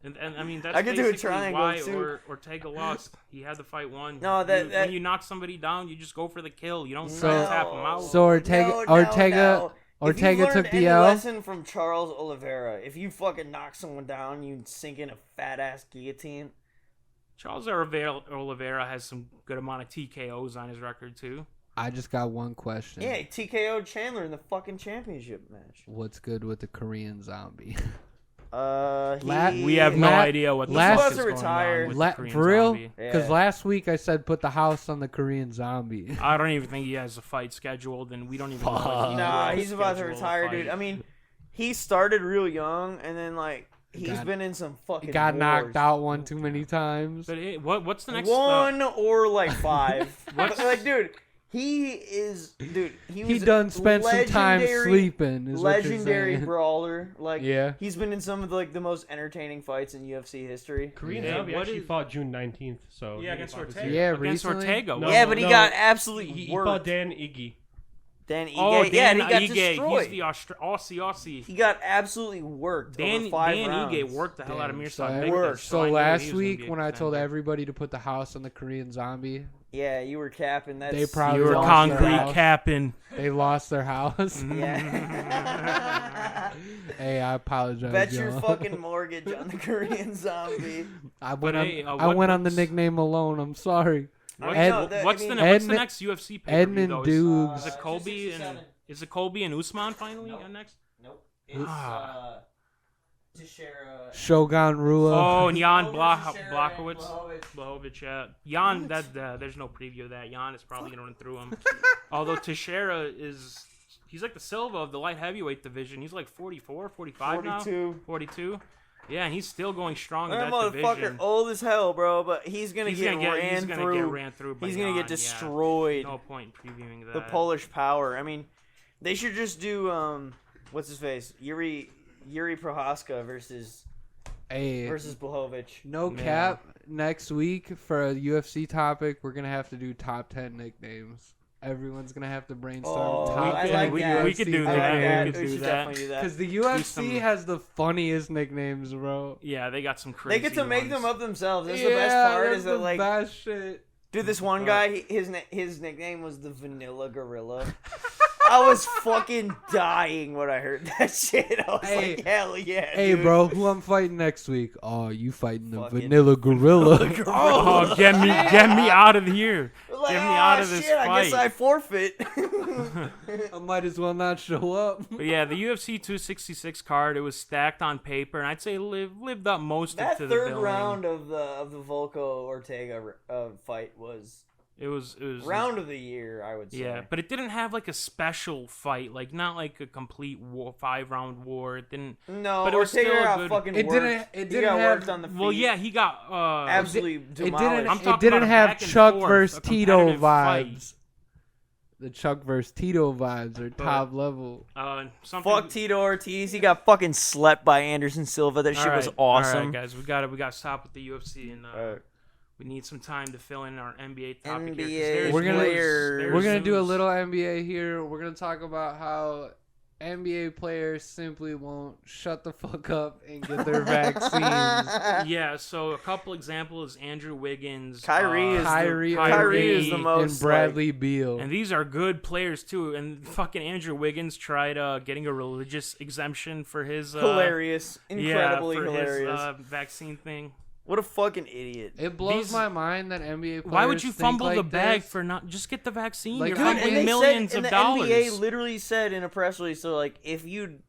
And I mean that's I could basically do a triangle why too. Ortega lost. He had the fight won. No, when you knock somebody down, you just go for the kill. You don't tap them out. So Ortega took the L. Lesson from Charles Oliveira: if you fucking knock someone down, you sink in a fat ass guillotine. Charles Oliveira has some good amount of TKOs on his record too. I just got one question. Yeah, TKO'd Chandler in the fucking championship match. What's good with the Korean Zombie? We have no idea what the fuck is going on with the Korean for real? Zombie. Because last week I said put the house on the Korean Zombie. I don't even think he has a fight scheduled, and we don't even know. He's about to retire, dude. I mean, he started real young, and then he's been in some fucking. He got knocked out one too many times. But what's the next one or 5? Dude. He is, dude. He He was done spent some time legendary- sleeping. Is Legendary what you're brawler. Like, Yeah. he's been in some of the most entertaining fights in UFC history. Korean Yeah, Zombie what actually is- fought June 19th. So Yeah, against Ortega. Yeah, against recently? Ortega. No, Yeah, but he no, got absolutely He worked. fought Dan Iggy. Dan Ige. Oh, yeah, and Dan he got Ige. destroyed. He's the Aussie. He got absolutely worked Dan over 5 rounds. Ige worked the hell out of Damn, Mirsad. so Bektas, So I knew he last was gonna week be a when I told contender. everybody to put the house on the Korean Zombie, Yeah, you were capping. That's They probably You were lost their concrete house. capping. they lost their house. Yeah. Hey, I apologize. Bet your y'all. fucking mortgage on the Korean Zombie. I But went on. hey, I went on the nickname alone. I'm sorry. What's, I know, that- what's I mean- the what's the Edmund- next UFC pay-per-view Edmund though? Dukes. Is it Colby and 267. is it Colby and Usman finally Nope. on next? Nope. It's Ah. Teixeira. Shogun Rua. Oh, and Jan Teixeira and Blachowicz. Blachowicz. Blahovic, yeah. Jan, there's no preview of that. Jan is probably gonna run through him. Although Teixeira he's like the Silva of the light heavyweight division. He's like 44, 45 now. 42. Yeah, and he's still going strong in That that motherfucker division. old as hell, bro. But he's gonna He's get gonna get ran through. ran through by He's gonna get Jan, destroyed. Yeah. No point in previewing that. The Polish power. I mean, they should just do what's his face? Yuri Prohaska versus Hey, Blachowicz. no Yeah. cap. Next week for a UFC topic, we're gonna have to do top 10 nicknames. Everyone's gonna have to brainstorm Oh, top I 10 like that. We could do I like that. that. We could We do should that. definitely do that. Because the UFC some- has the funniest nicknames, bro. Yeah, they got some crazy. They get to make them ones. up themselves. That's the best part. that's Is that the like, best shit. dude, this one guy, his nickname was the Vanilla Gorilla. I was fucking dying when I heard that shit. I was Hey. like, hell yeah, Hey, dude. bro, who I'm fighting next week? Oh, you fighting the Fucking Vanilla Gorilla. Oh, get me out of here! I was like, Get me "Oh, out of this shit, I guess fight." I forfeit. I might as well not show up. But yeah, the UFC 266 card, it was stacked on paper, and I'd say lived up most That of to the third billing. round of the Volko Ortega fight was It was round of the year, I would say. Yeah, but it didn't have like a special fight, like not like a complete 5-round war. It didn't. No, But it was Ortega still a got good- fucking It worked. didn't- it He didn't got have- worked on the feet. Well, yeah, he got absolutely It demolished. didn't. I'm It talking didn't about a have back and Chuck forth, versus a Tito competitive fight. vibes. The Chuck versus Tito vibes are top level. Something. Fuck Tito Ortiz. He got fucking slept by Anderson Silva. That shit was All awesome. right, guys, we got to stop with the UFC and we need some time to fill in our NBA topic here. 'cause NBA there's We're gonna- news. players. There's We're gonna do a news. little NBA here. We're gonna talk about how NBA players simply won't shut the fuck up and get their vaccines. Yeah, so a couple examples: Andrew Wiggins, Kyrie is Kyrie is the most and Bradley Beal. and these are good players too. And fucking Andrew Wiggins tried getting a religious exemption for his hilarious, incredibly for hilarious. his vaccine thing. What a fucking idiot. It blows These- my mind that NBA players Why would you think fumble like the bag this. for not just get the vaccine? Like, You're dude, fumbling and they millions said, of and dollars. the NBA literally said in a press release, so like if you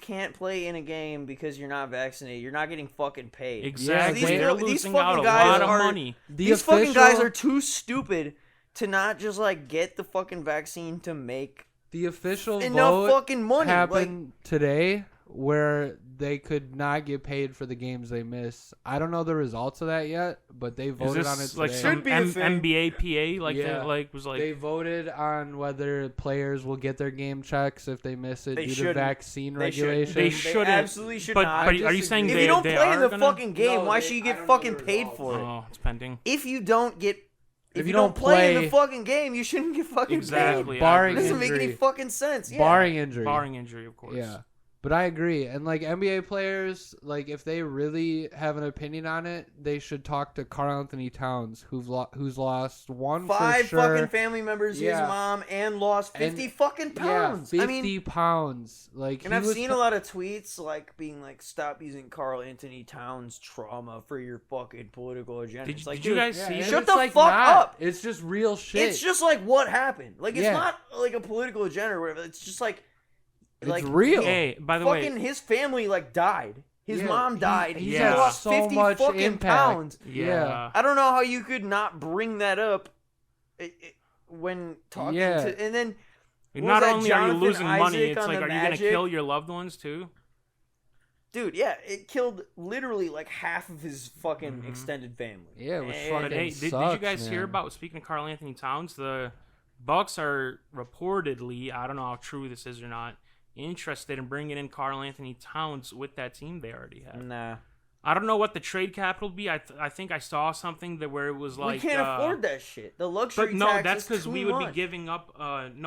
can't play in a game because you're not vaccinated, you're not getting fucking paid. Exactly, Yeah, they're these losing fucking out a guys lot of are- money. These fucking guys are too stupid to not just like get the fucking vaccine to make The official enough vote fucking money. happened today where they could not get paid for the games they miss. I don't know the results of that yet, but they Is voted on it this today. like some Should be a thing. NBA PA like Yeah. that? Like was like They voted on whether players will get their game checks if they miss it They due to shouldn't. vaccine They shouldn't. regulations. They They shouldn't. absolutely should but not. are you disagree. saying if they you don't they play are in the gonna? fucking game, No, why they- should you I get don't know fucking the paid results. for it? Oh, it's pending. If you don't get, if If you you don't don't play in play- the fucking game, you shouldn't get fucking Exactly. paid. barring It doesn't make injury. any fucking sense. Yeah. Barring injury. Barring injury, of course. Yeah. But I agree. And like NBA players, like if they really have an opinion on it, they should talk to Karl Anthony Towns, who's lost one for 5 sure. fucking family members, his Yeah. mom, and lost 50 fucking pounds. Yeah, 50 I mean, pounds. Like, and I've seen a lot of tweets like being like, "Stop using Karl Anthony Towns trauma for your fucking political agenda." Did, It's like, did you dude, guys Yeah, see? and Shut it's the like fuck not. up. It's just real shit. It's just like what happened. Like it's Yeah. not like a political agenda or whatever. It's just like It's real. Hey, by the fucking way, his family like died. His Yeah, mom died. He's He had lost so 50 much fucking impact. pounds. yeah. I don't know how you could not bring that up when talking Yeah. to, and then what Not was that, only are you Jonathan losing money, Isaac it's on like, the are you gonna Magic? kill your loved ones too? Dude, yeah, it killed literally like half of his fucking Mhm. extended family. Yeah, it was And- fucking But hey, did you sucks, guys hear man. about, speaking of Karl Anthony Towns, the Bucs are reportedly, I don't know how true this is or not, interested in bringing in Karl Anthony Towns with that team they already have. Nah. I don't know what the trade capital would be. I think I saw something that where it was like we can't afford that shit. The luxury but no, tax that's is because too we would much. be giving up.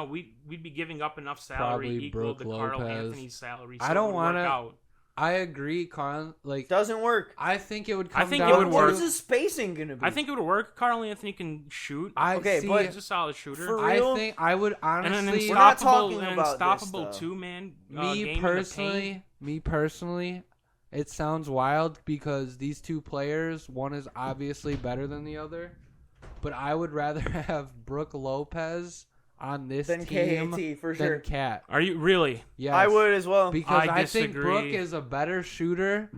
we'd be giving up enough salary Probably equal Brook to Karl Lopez. Anthony's salary. So I don't want want to. I agree, Carl. Like, Doesn't work. I think it would come I think down it would What work. is the spacing gonna be? I think it would work. Karl Anthony can shoot. Okay, see, but He's a solid shooter. for I real? think I would and an honestly. We're not unstoppable, talking an about unstoppable this, though. two-man game me in the paint. personally, it sounds wild because these two players, one is obviously better than the other, but I would rather have Brook Lopez on this Then team KAT, for than sure. Cat. Are you really? Yes, I would as well. because I I think disagree. Brook is a better shooter.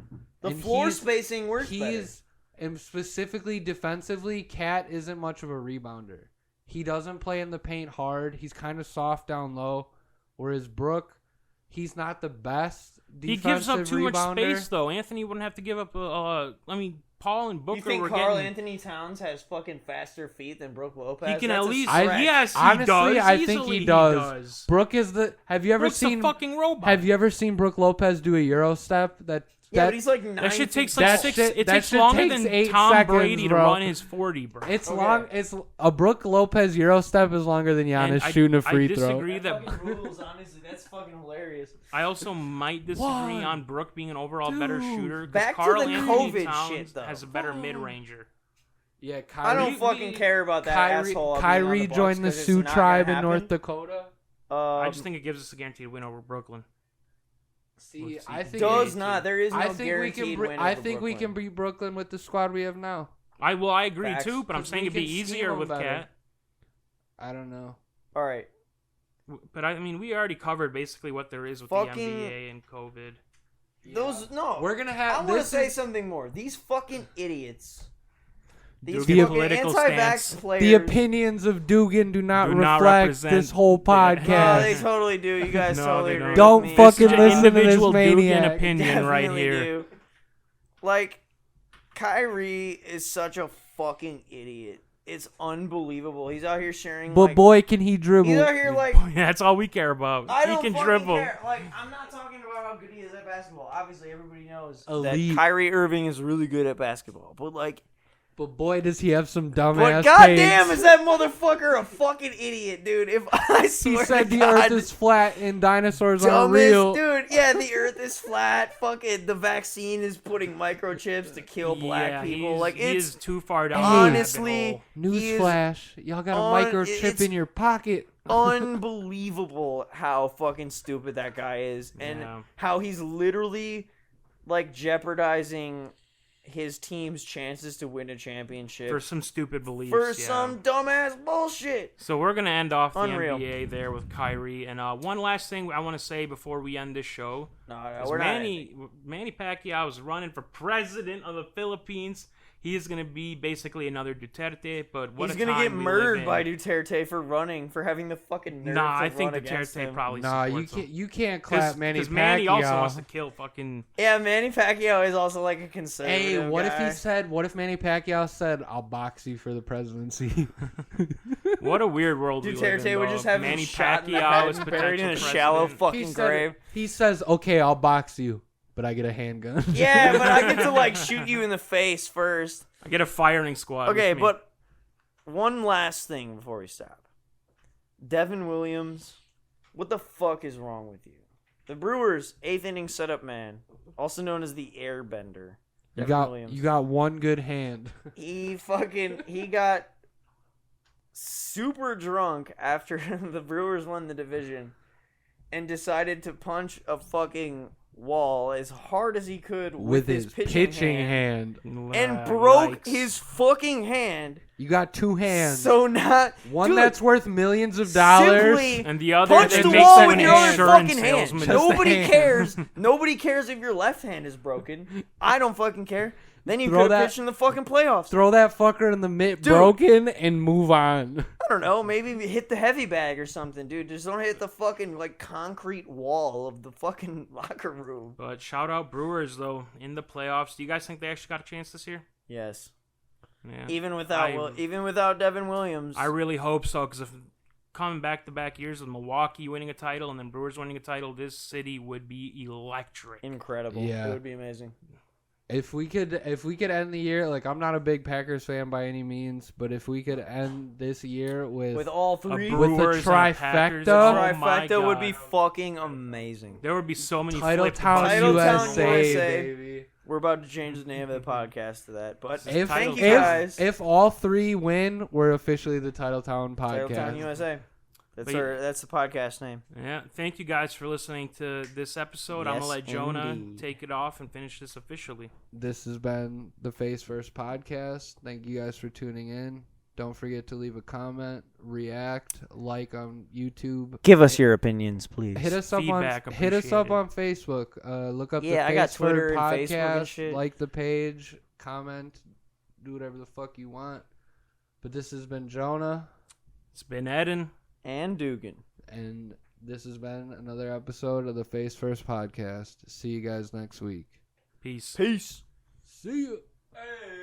The and floor he's- spacing works better. He's and specifically defensively, Cat isn't much of a rebounder. He doesn't play in the paint hard. He's kind of soft down low, whereas Brook, he's not the best He defensive gives up too much rebounder. space, though. Anthony wouldn't have to give up. Paul and Booker You think were Karl getting. Anthony Towns has fucking faster feet than Brook Lopez? He can That's at a least. stretch. Yes, he Honestly, does. I think Easily he does. Brook is the. Have you ever Brook's seen? a fucking robot. Have you ever seen Brook Lopez do a Euro step? Yeah, but he's like 9 That shit feet takes like That six. shit- It that takes shit longer takes than 8 Tom seconds, Brady to bro. run his 40, bro. It's Okay. long. It's a Brook Lopez Euro step is longer than And Giannis shooting a free I throw. disagree That that. fucking rules, honestly. That's fucking hilarious. I also might disagree What? on Brook being an overall better Dude, shooter because back to Karl the Anthony COVID Towns shit, though. has a better mid-ranger. Yeah, I don't Kyrie, fucking care about that asshole. being on Kyrie the Bucks joined the 'cause it's Sioux not tribe gonna in North happen. Dakota. I just think it gives us a guaranteed win over Brooklyn. See, I think does not. There is no I think we guaranteed can. win I over think we Brooklyn. can beat Brooklyn with the squad we have now. I agree Facts. too, but I'm 'Cause saying we it'd be can scheme easier them with better. Cat. I don't know. All right. But I mean, we already covered basically what there is with Fucking- the NBA and COVID. Those no. We're gonna I have. want to This say is, something more. These fucking idiots. These Dugan fucking political anti-vax stance. players. the opinions of Dugan do not Do not reflect represent this whole that. podcast. No, they totally do. You guys No, totally they agree. don't. Don't with me. fucking This is listen to this individual Dugan maniac. opinion right Definitely here. do. Like, Kyrie is such a fucking idiot. It's unbelievable. He's out here sharing. But like, boy, can he dribble! he's out here like. That's all we care about. I don't he can fucking dribble. care. Like, I'm not talking about how good he is at basketball. Obviously, everybody knows Elite. that Kyrie Irving is really good at basketball. But like, But boy, does he have some but dumbass goddamn, takes. is that motherfucker a fucking idiot, dude? If I He swear said to the God, Earth is flat and dinosaurs aren't dumbest real. dude. Yeah, the Earth is flat. Fucking the vaccine is putting microchips to kill black Yeah, people. he's- Like he it's is too far down. honestly the he is Newsflash, y'all got a microchip it's- in your pocket. unbelievable how fucking stupid that guy is, and Yeah. how he's literally like jeopardizing his team's chances to win a championship for some stupid beliefs. for yeah. some dumbass bullshit. So we're gonna end off the Unreal. NBA there with Kyrie. And one last thing I want to say before we end this show. No, is we're Manny Pacquiao is running for president of the Philippines. He is going to be basically another Duterte, but what He's a gonna time get we live murdered in. by Duterte for running, for having the fucking nerve Nah, to I think run against Duterte him. probably Nah, you supports him. can't. You can't clap Manny Pacquiao. Manny also wants to kill fucking. Yeah, Manny Pacquiao is also like a conservative. Hey, what if guy. he said? What if Manny Pacquiao said, "I'll box you for the presidency"? What a weird world we live in. Duterte would though. just have Manny him shot in the Pacquiao head is and buried in a potential shallow president. fucking grave. He says, "Okay, I'll box you, but I get a handgun." Yeah, but I get to like shoot you in the face first. I get a firing squad. Okay, with me. but one last thing before we stop. Devin Williams, what the fuck is wrong with you? The Brewers' 8th inning setup man, also known as the Airbender. You Devin got Williams. you got one good hand. He got super drunk after the Brewers won the division and decided to punch a fucking wall as hard as he could with his pitching hand. And broke Yikes. his fucking hand. You got two hands. So not one dude, that's worth millions of dollars. simply And the other punch that the makes wall him with an your other insurance fucking hand. salesman. Just the Nobody hand. cares. Nobody cares if your left hand is broken. I don't fucking care. Then you Throw could have that- pitched in the fucking playoffs. Throw that fucker in the mitt Dude. broken and move on. I don't know. Maybe hit the heavy bag or something, dude. Just don't hit the fucking like concrete wall of the fucking locker room. But shout out Brewers though in the playoffs. Do you guys think they actually got a chance this year? Yes. Yeah. Even without Devin Williams. I really hope so because if coming back-to-back years with Milwaukee winning a title and then Brewers winning a title, this city would be electric. Incredible. Yeah. It would be amazing. If we could end the year, like, I'm not a big Packers fan by any means, but if we could end this year with all three, with the Brewers and trifecta, Packers, oh my trifecta would God. be fucking amazing. There would be so many Title flip Town buses. Title Town USA, USA. baby. We're about to change the name of the podcast to that. But If, thank you if, guys. if all three win, we're officially the Title Town Title podcast. Town USA. But That's the podcast name. Yeah, thank you guys for listening to this episode. I'm Yes, gonna let Jonah indeed. take it off and finish this officially. This has been the Face First podcast. Thank you guys for tuning in. Don't forget to leave a comment, react, like on YouTube. Give us your opinions, please. Hit us up Feedback on appreciated. Facebook. Look up Yeah, the I got Face Twitter First and Facebook and podcast. shit. Like the page, comment, do whatever the fuck you want. But this has been Jonah, It's been Eden. And Dugan. and this has been another episode of the Face First podcast. See you guys next week. Peace. Peace. See you. Hey.